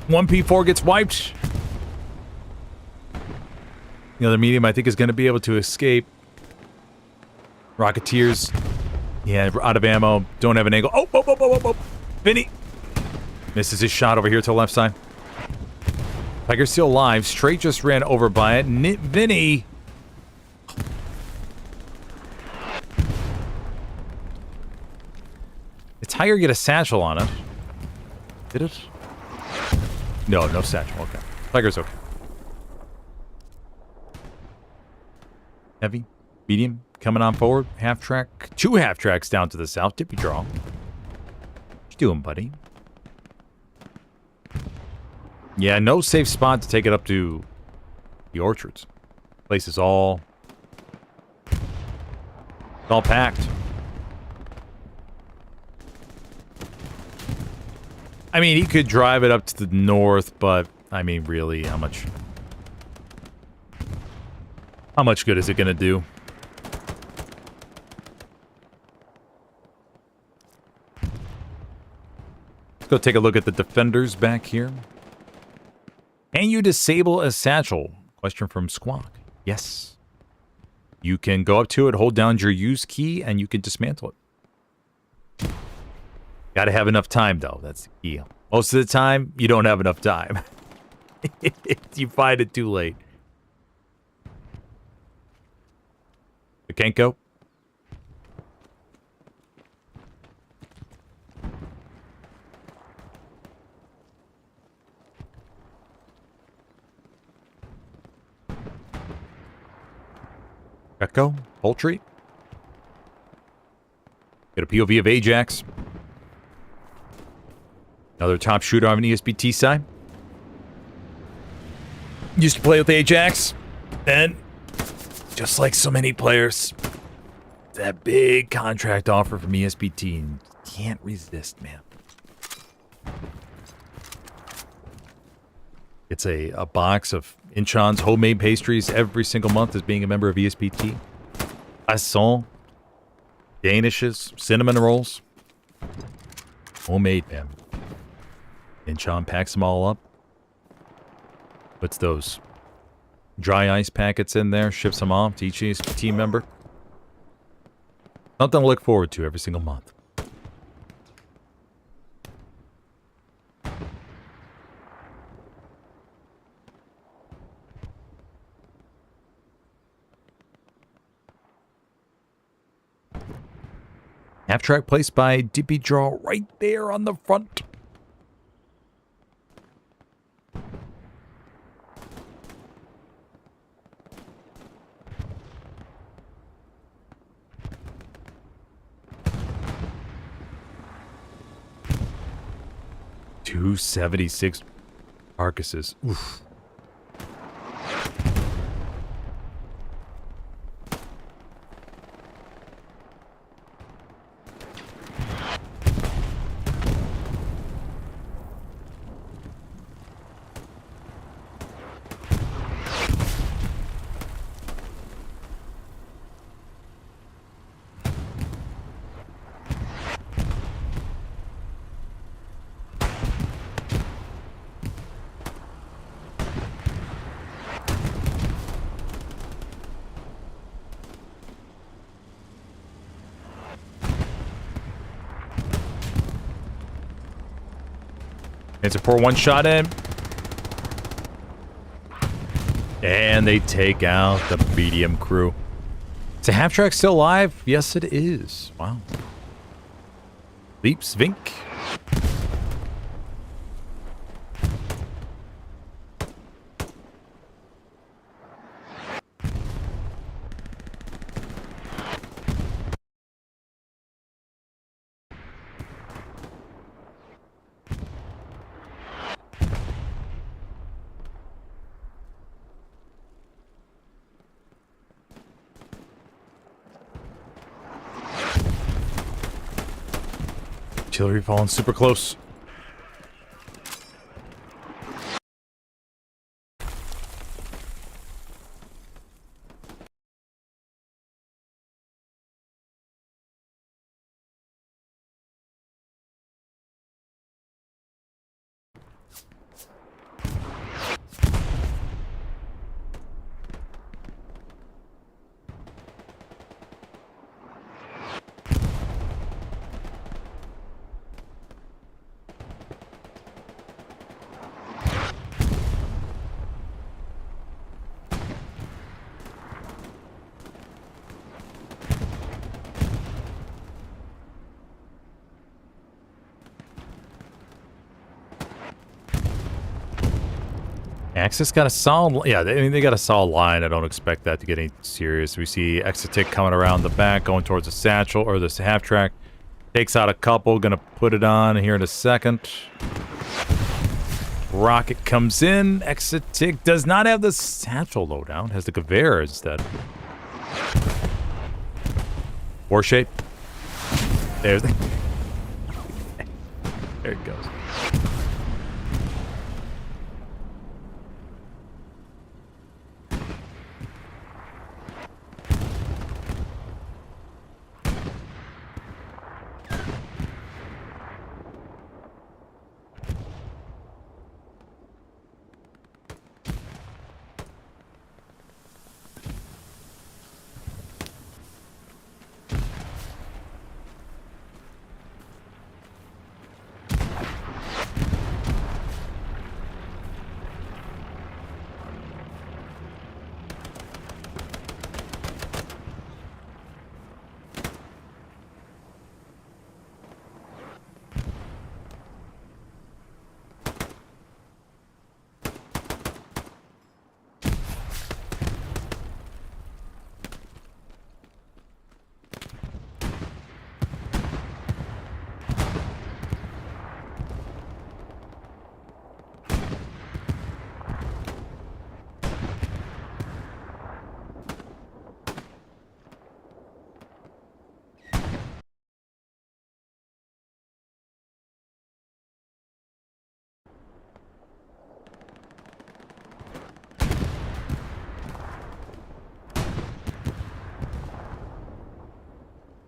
1P4 gets wiped. The other medium, I think, is going to be able to escape. Rocketeers. Yeah, out of ammo. Don't have an angle. Oh. Vinny. Misses his shot over here to the left side. Tiger's still alive. Straight just ran over by it. Vinny. Did Tiger get a satchel on it? Did it? No satchel. Okay. Tiger's okay. Heavy. Medium. Coming on forward. Half track. 2 half tracks down to the south. Dippy draw. What you doing, buddy? Yeah, no safe spot to take it up to the orchards. Place is all packed. I mean, he could drive it up to the north, but I mean, really, how much good is it going to do? Let's go take a look at the defenders back here. Can you disable a satchel? Question from Squawk. Yes. You can go up to it, hold down your use key, and you can dismantle it. Gotta have enough time, though. That's the key. Most of the time, you don't have enough time. You find it too late. You can't go. Echo, poultry. Get a POV of Ajax. Another top shooter on an ESBT side. Used to play with Ajax. And just like so many players, that big contract offer from ESBT. And can't resist, man. It's a box of Incheon's homemade pastries every single month as being a member of ESBT. Croissant, Danishes, cinnamon rolls. Homemade, man. Incheon packs them all up. Puts those dry ice packets in there, ships them off to each ESBT member. Something to look forward to every single month. Half track placed by Dippy Draw right there on the front. $276 carcasses. Oof. It's a poor one shot in. And they take out the medium crew. Is the half track still alive? Yes, it is. Wow. Leaps, Vink. Artillery falling super close. Axis got a solid... Yeah, they got a solid line. I don't expect that to get any serious. We see Exotic coming around the back, going towards the satchel, or this half track. Takes out a couple. Gonna put it on here in a second. Rocket comes in. Exotic does not have the satchel loadout. Has the Gewehr instead. War shape. There's the... There it goes.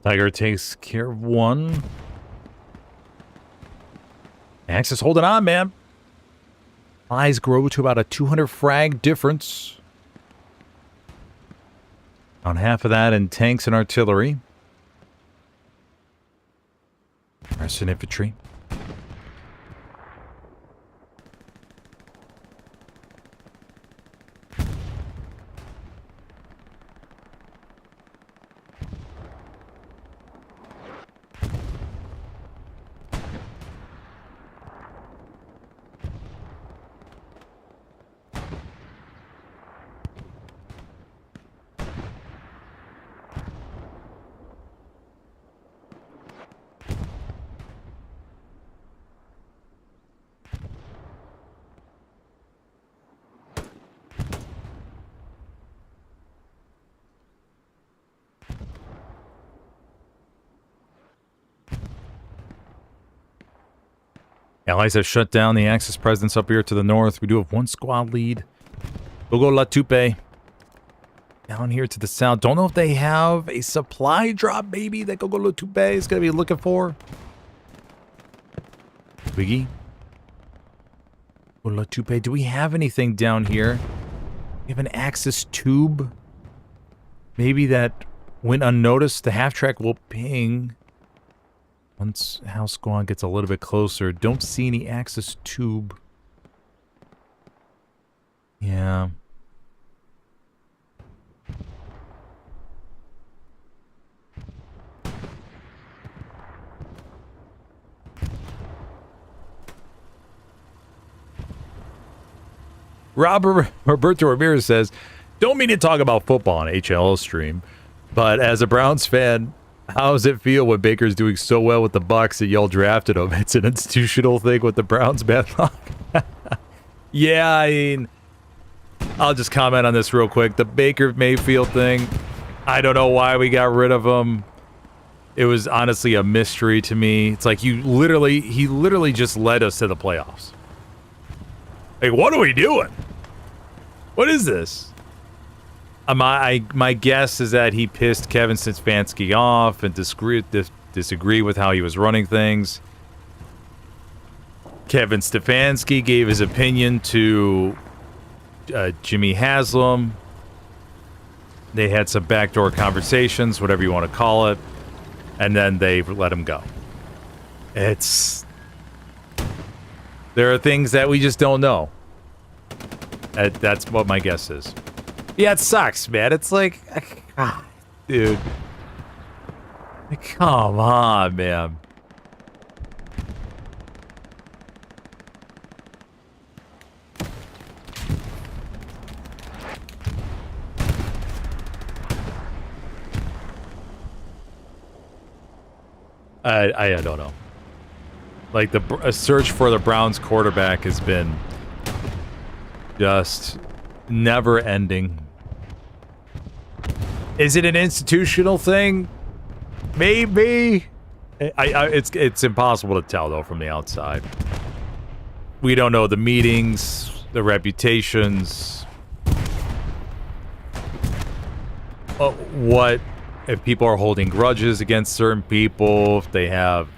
Tiger takes care of one. Axis holding on, man. Eyes grow to about a 200 frag difference. On half of that in tanks and artillery. Rest in infantry. Allies have shut down the Axis presence up here to the north. We do have one squad lead. Gogo La Tupe. Down here to the south. Don't know if they have a supply drop, maybe, that Gogo La Tupe is going to be looking for. Wiggy. Gogo La Tupe. Do we have anything down here? We have an Axis tube. Maybe that went unnoticed. The half-track will ping. Once House Squad gets a little bit closer, don't see any Axis tube. Yeah. Roberto Ramirez says, don't mean to talk about football on HLL stream, but as a Browns fan, how does it feel when Baker's doing so well with the Bucs that y'all drafted him? It's an institutional thing with the Browns, bad luck. Yeah, I mean, I'll just comment on this real quick. The Baker Mayfield thing, I don't know why we got rid of him. It was honestly a mystery to me. It's like he literally just led us to the playoffs. Like, what are we doing? What is this? My guess is that he pissed Kevin Stefanski off and disagree with how he was running things. Kevin Stefanski gave his opinion to Jimmy Haslam. They had some backdoor conversations, whatever you want to call it, and then they let him go. There are things that we just don't know. That's what my guess is. Yeah, it sucks, man. It's like, dude. Come on, man. I don't know. Like, a search for the Browns quarterback has been just never ending. Is it an institutional thing? Maybe. It's impossible to tell, though, from the outside. We don't know the meetings, the reputations. What if people are holding grudges against certain people? If they have,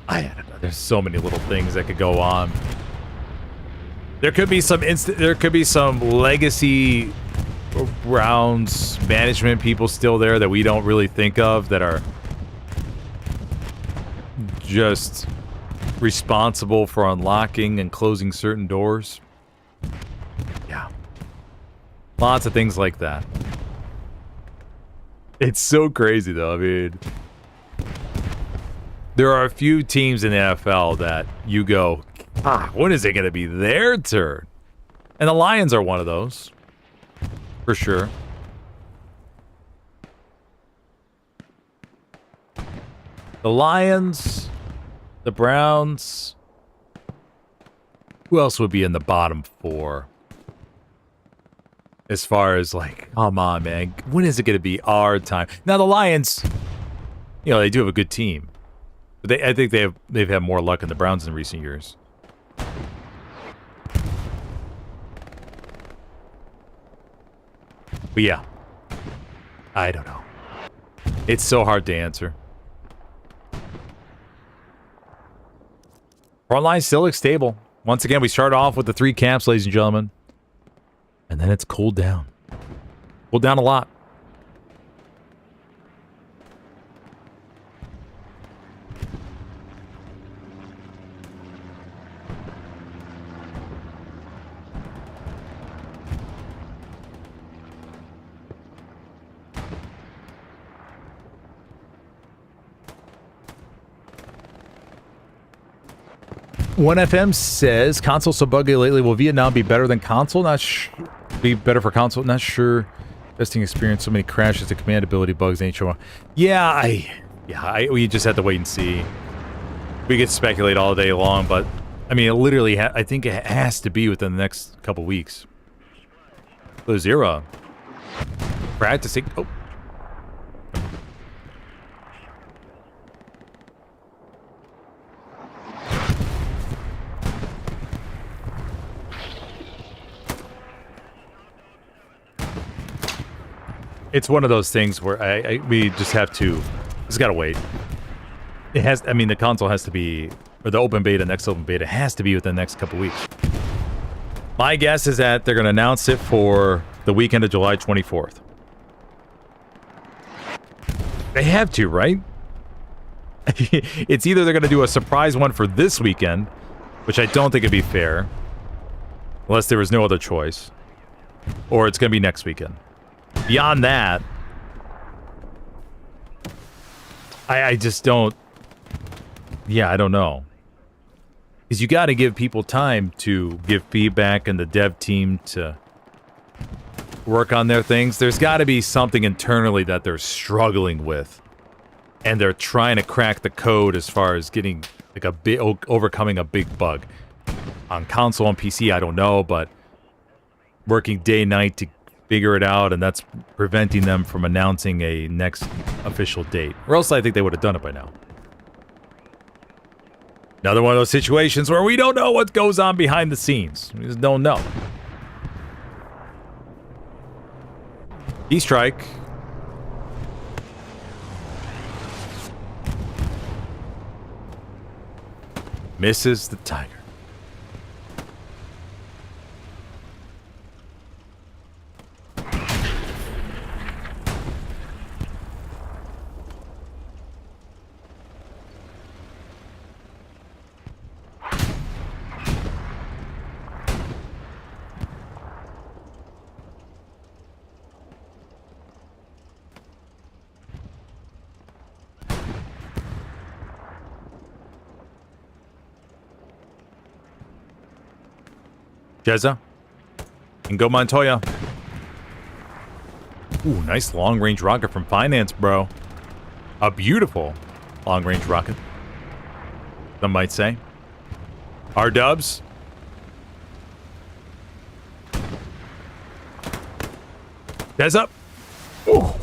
I don't know. There's so many little things that could go on. There could be some legacy Browns management people still there that we don't really think of, that are just responsible for unlocking and closing certain doors. Yeah. Lots of things like that. It's so crazy, though. I mean, there are a few teams in the NFL that you go, when is it going to be their turn? And the Lions are one of those. For sure. The Lions, the Browns. Who else would be in the bottom four? As far as, like, come on, man. When is it going to be our time? Now, the Lions, you know, they do have a good team. But I think they've had more luck than the Browns in recent years. But yeah, I don't know. It's so hard to answer. Front line still looks stable. Once again, we start off with the 3 camps, ladies and gentlemen. And then it's cooled down. Cooled down a lot. One FM says console so buggy lately. Will Vietnam be better than console? Be better for console. Not sure. Testing experience. So many crashes. The command ability bugs. HO. We just have to wait and see. We could speculate all day long, but I mean, it literally. I think it has to be within the next couple weeks. So Zero practicing. Oh. It's one of those things where we just have to, just gotta wait. It has, I mean, the console has to be, or the open beta, next open beta has to be within the next couple weeks. My guess is that they're gonna announce it for the weekend of July 24th. They have to, right? It's either they're gonna do a surprise one for this weekend, which I don't think it'd be fair, unless there was no other choice, or it's gonna be next weekend. Beyond that, I just don't... Yeah, I don't know. Because you got to give people time to give feedback and the dev team to work on their things. There's got to be something internally that they're struggling with. And they're trying to crack the code as far as getting, like, overcoming a big bug. On console and PC, I don't know, but working day and night to figure it out, and that's preventing them from announcing a next official date. Or else I think they would have done it by now. Another one of those situations where we don't know what goes on behind the scenes. We just don't know. E-strike. Misses the tiger. Jezza. And go Montoya. Ooh, nice long-range rocket from Finance, bro. A beautiful long-range rocket, some might say. Our dubs. Jezza. Ooh.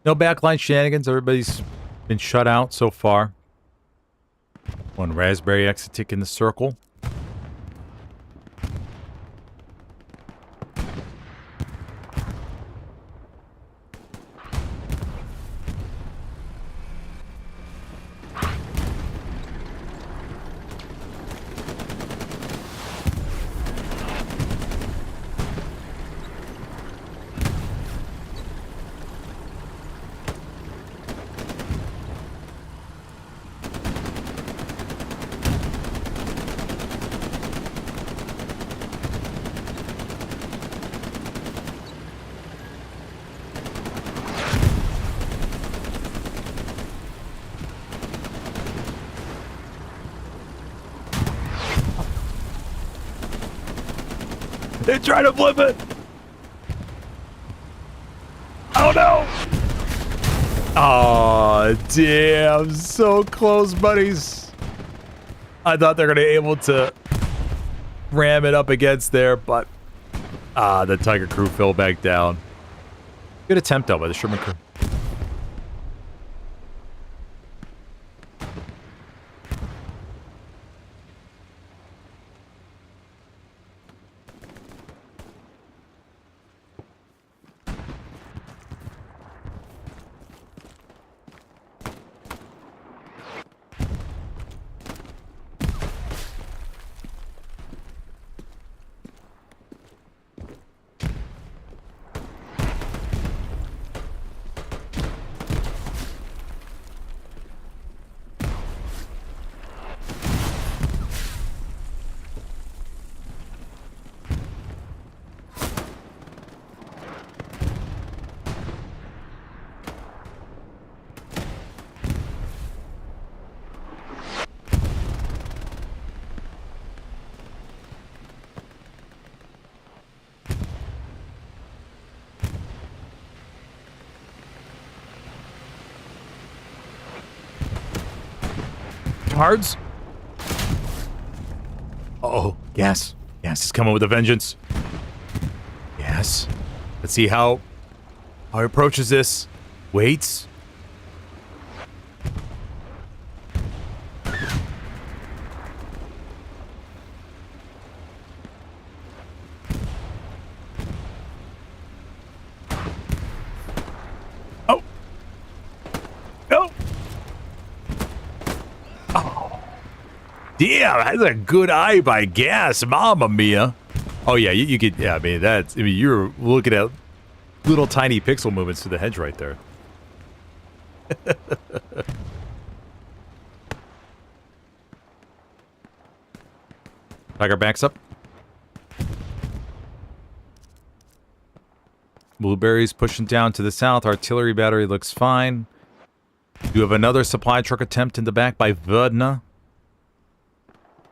No backline shenanigans. Everybody's been shut out so far. One raspberry exit tick in the circle. They're trying to flip it. Oh no! Oh damn! So close, buddies. I thought they're gonna be able to ram it up against there, but the Tiger crew fell back down. Good attempt though by the Sherman crew. Cards. Uh-oh, gas. Gas is coming with a vengeance. Yes. Let's see how he approaches this. Waits. Oh. No. Damn, that's a good eye by gas, Mamma Mia. Oh yeah, you could. Yeah, I mean you're looking at little tiny pixel movements through the hedge right there. Tiger backs up. Blueberries pushing down to the south. Artillery battery looks fine. You have another supply truck attempt in the back by Verdna.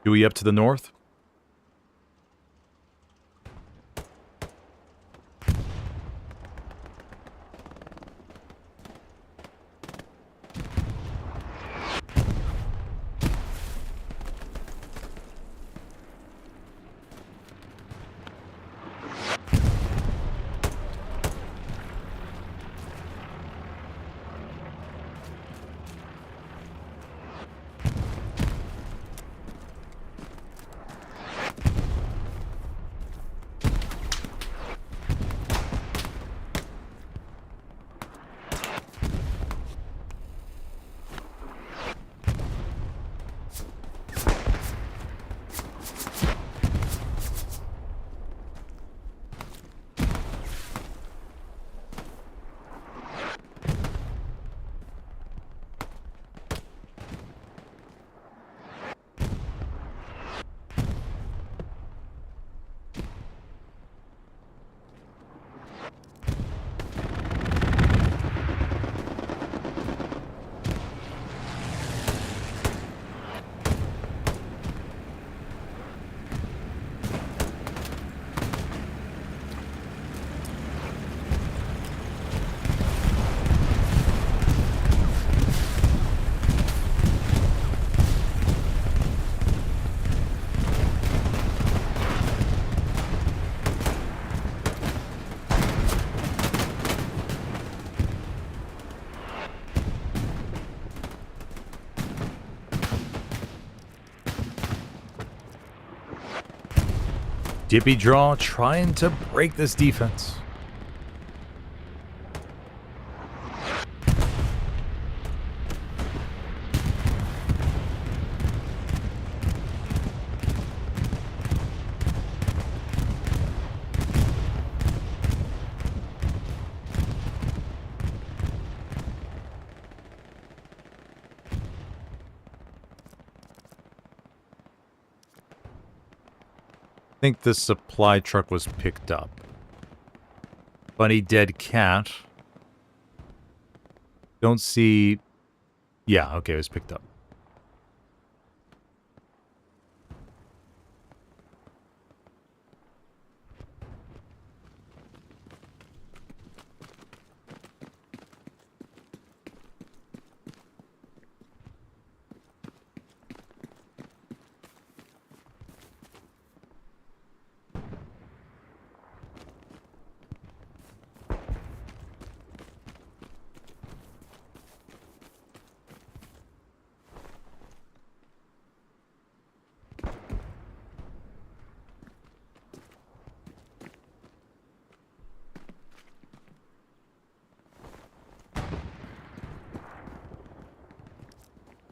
Dewey up to the north. Dippy draw trying to break this defense. I think the supply truck was picked up. Bunny dead cat. Don't see... Yeah, okay, it was picked up.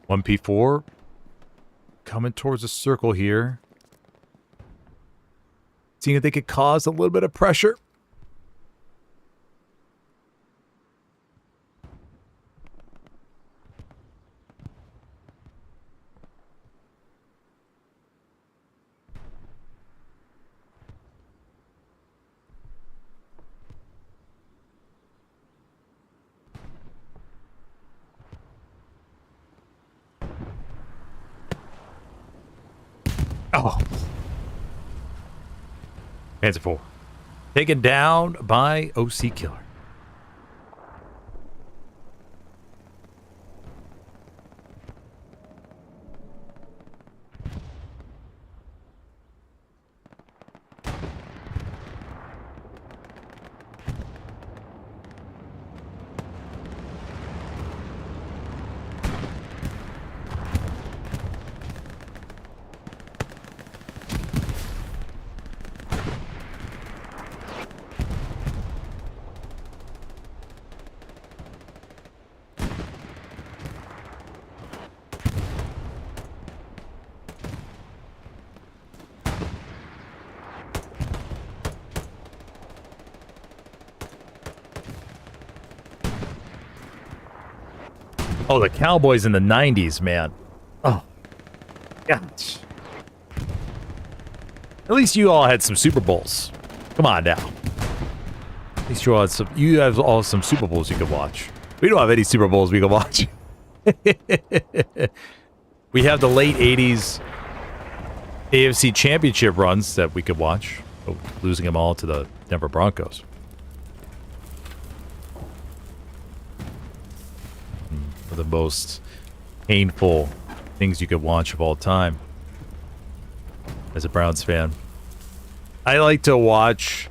1P4 coming towards the circle here. Seeing if they could cause a little bit of pressure. Oh. Panzer 4. Taken down by OC Killer. Oh, the Cowboys in the 90s, man. Oh, gosh. At least you all had some Super Bowls. Come on now. At least you all had some. You have all some Super Bowls you could watch. We don't have any Super Bowls we can watch. We have the late 80s AFC Championship runs that we could watch, losing them all to the Denver Broncos. The most painful things you could watch of all time as a Browns fan. I like to watch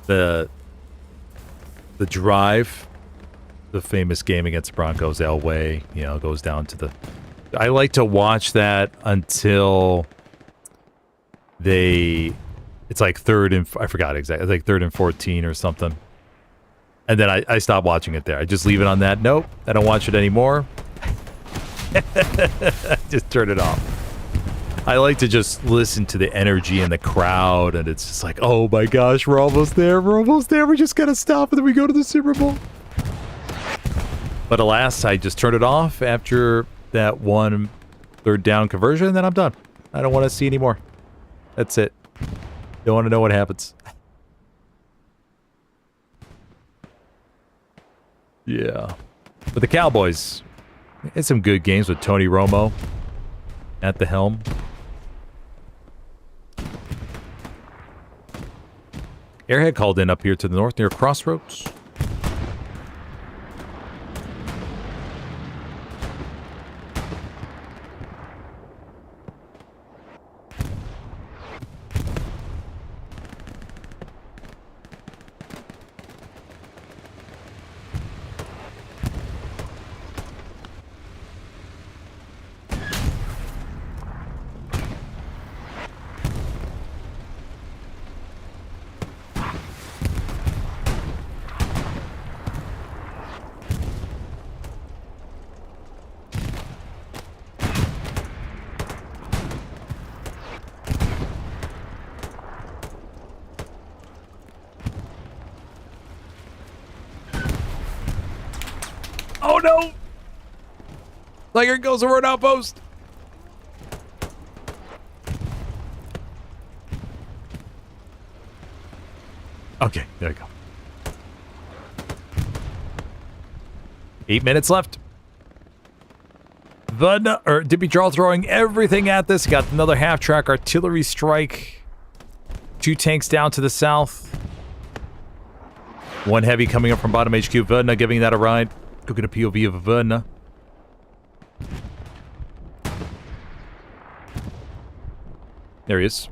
the drive, the famous game against the Broncos, Elway, you know, goes down to the... I like to watch that until they... It's like third and... I forgot exactly. It's like 3rd and 14 or something. And then I stop watching it there. I just leave it on that. Nope, I don't watch it anymore. Just turn it off. I like to just listen to the energy in the crowd, and it's just like, oh my gosh, we're almost there. We're almost there. We just gotta stop, and then we go to the Super Bowl. But alas, I just turned it off after that one 3rd down conversion, and then I'm done. I don't want to see anymore. That's it. Don't want to know what happens. Yeah. But the Cowboys had some good games with Tony Romo at the helm. Airhead called in up here to the north near Crossroads. Oh no! Tiger goes over an outpost. Okay, there you go. 8 minutes left. Dippy Jarl throwing everything at this. Got another half-track artillery strike. 2 tanks down to the south. 1 heavy coming up from bottom HQ. Verdna giving that a ride. Go get a POV of Verdna. There he is.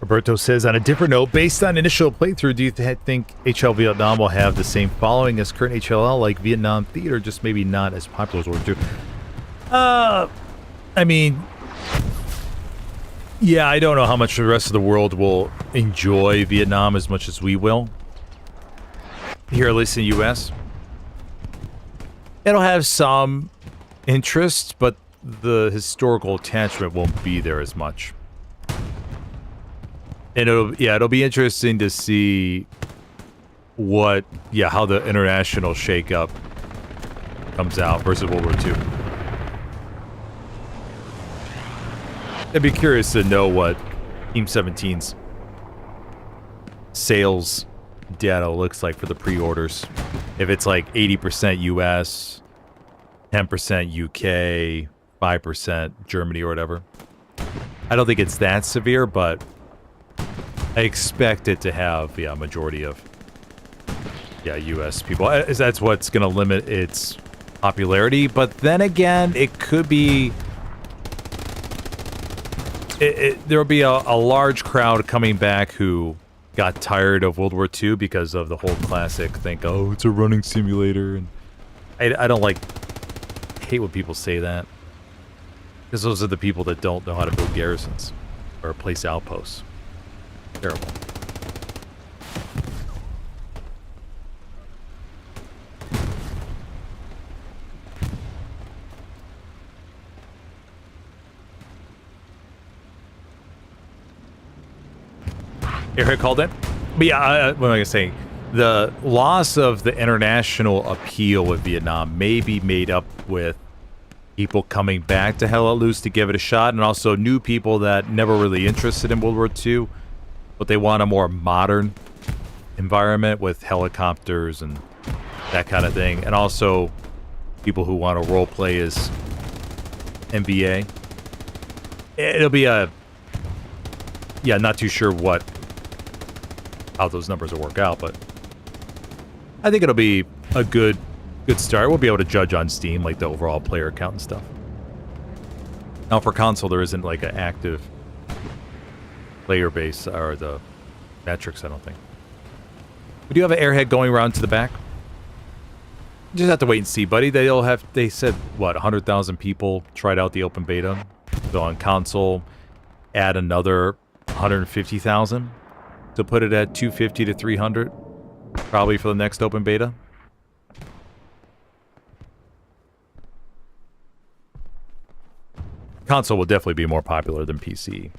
Roberto says, on a different note, based on initial playthrough, do you think HL Vietnam will have the same following as current HLL, like Vietnam Theater, just maybe not as popular as World War II? I mean, yeah, I don't know how much the rest of the world will enjoy Vietnam as much as we will. Here, at least in the U.S. It'll have some interest, but the historical attachment won't be there as much. And it'll be interesting to see how the international shakeup comes out versus World War II. I'd be curious to know what Team 17's sales data looks like for the pre-orders. If it's like 80% US, 10% UK, 5% Germany or whatever. I don't think it's that severe, but I expect it to have, a majority of, U.S. people. That's what's going to limit its popularity. But then again, it could be... There'll be a large crowd coming back who got tired of World War II because of the whole classic think, oh, it's a running simulator. And I don't hate when people say that. Because those are the people that don't know how to build garrisons or place outposts. Terrible. Airhead called in. But yeah, what am I going to say? The loss of the international appeal with Vietnam may be made up with people coming back to Hell Let Loose to give it a shot, and also new people that never really interested in World War II, but they want a more modern environment with helicopters and that kind of thing. And also people who want to role play as NBA. It'll be not too sure how those numbers will work out, but I think it'll be a good start. We'll be able to judge on Steam, like the overall player count and stuff. Now for console, there isn't like an active player base or the metrics, I don't think. We do have an airhead going around to the back. Just have to wait and see, buddy. They said, what, 100,000 people tried out the open beta. So on console, add another 150,000 to put it at 250 to 300, probably for the next open beta. Console will definitely be more popular than PC.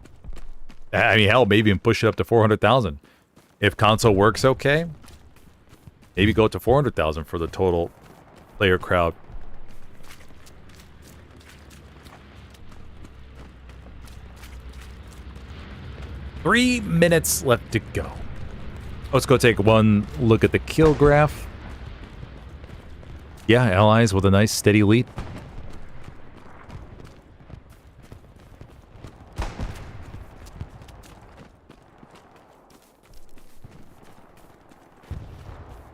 I mean, hell, maybe even push it up to 400,000. If console works okay, maybe go up to 400,000 for the total player crowd. Three minutes left to go. Let's go take one look at the kill graph. Yeah, allies with a nice steady lead.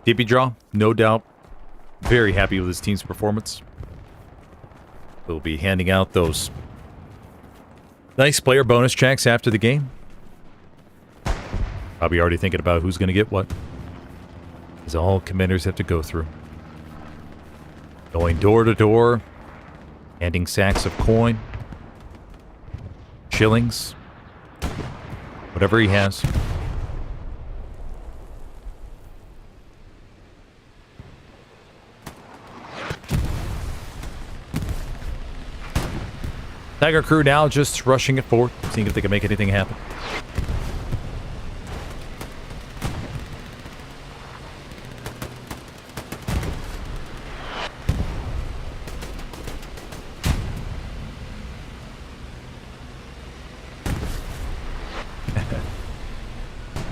DP Draw, no doubt, very happy with his team's performance. We'll be handing out those nice player bonus checks after the game. Probably already thinking about who's going to get what. As all commanders have to go through. Going door to door, handing sacks of coin, shillings, whatever he has. Tiger crew now just rushing it forward, seeing if they can make anything happen.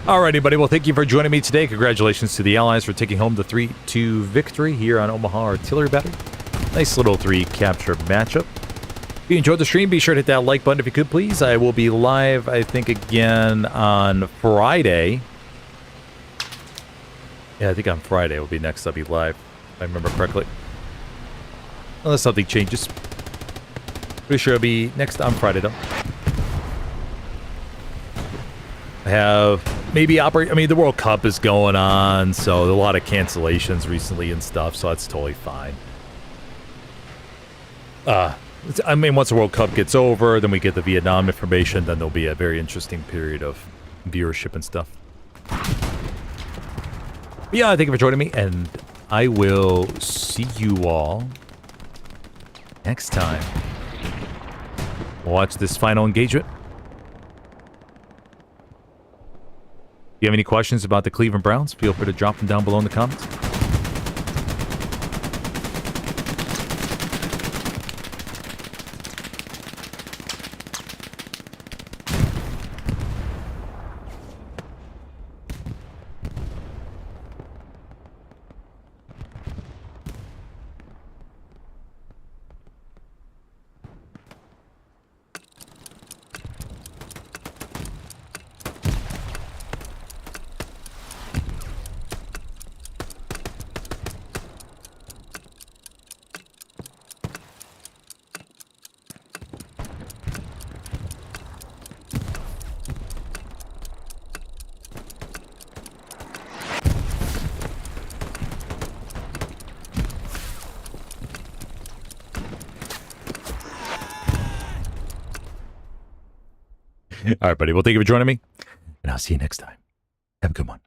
Alrighty, buddy. Well, thank you for joining me today. Congratulations to the Allies for taking home the 3-2 victory here on Omaha Artillery Battery. Nice little 3 capture matchup. If you enjoyed the stream, be sure to hit that like button if you could, please. I will be live, I think, again on Friday. Yeah, I think on Friday will be next. I'll be live, if I remember correctly. Unless something changes. Pretty sure it'll be next on Friday, though. have maybe operate. I mean, the World Cup is going on, so a lot of cancellations recently and stuff, so that's totally fine. I mean, once the World Cup gets over, then we get the Vietnam information, then there'll be a very interesting period of viewership and stuff. But yeah, thank you for joining me, and I will see you all next time. Watch this final engagement. If you have any questions about the Cleveland Browns, feel free to drop them down below in the comments. All right, buddy. Well, thank you for joining me, and I'll see you next time. Have a good one.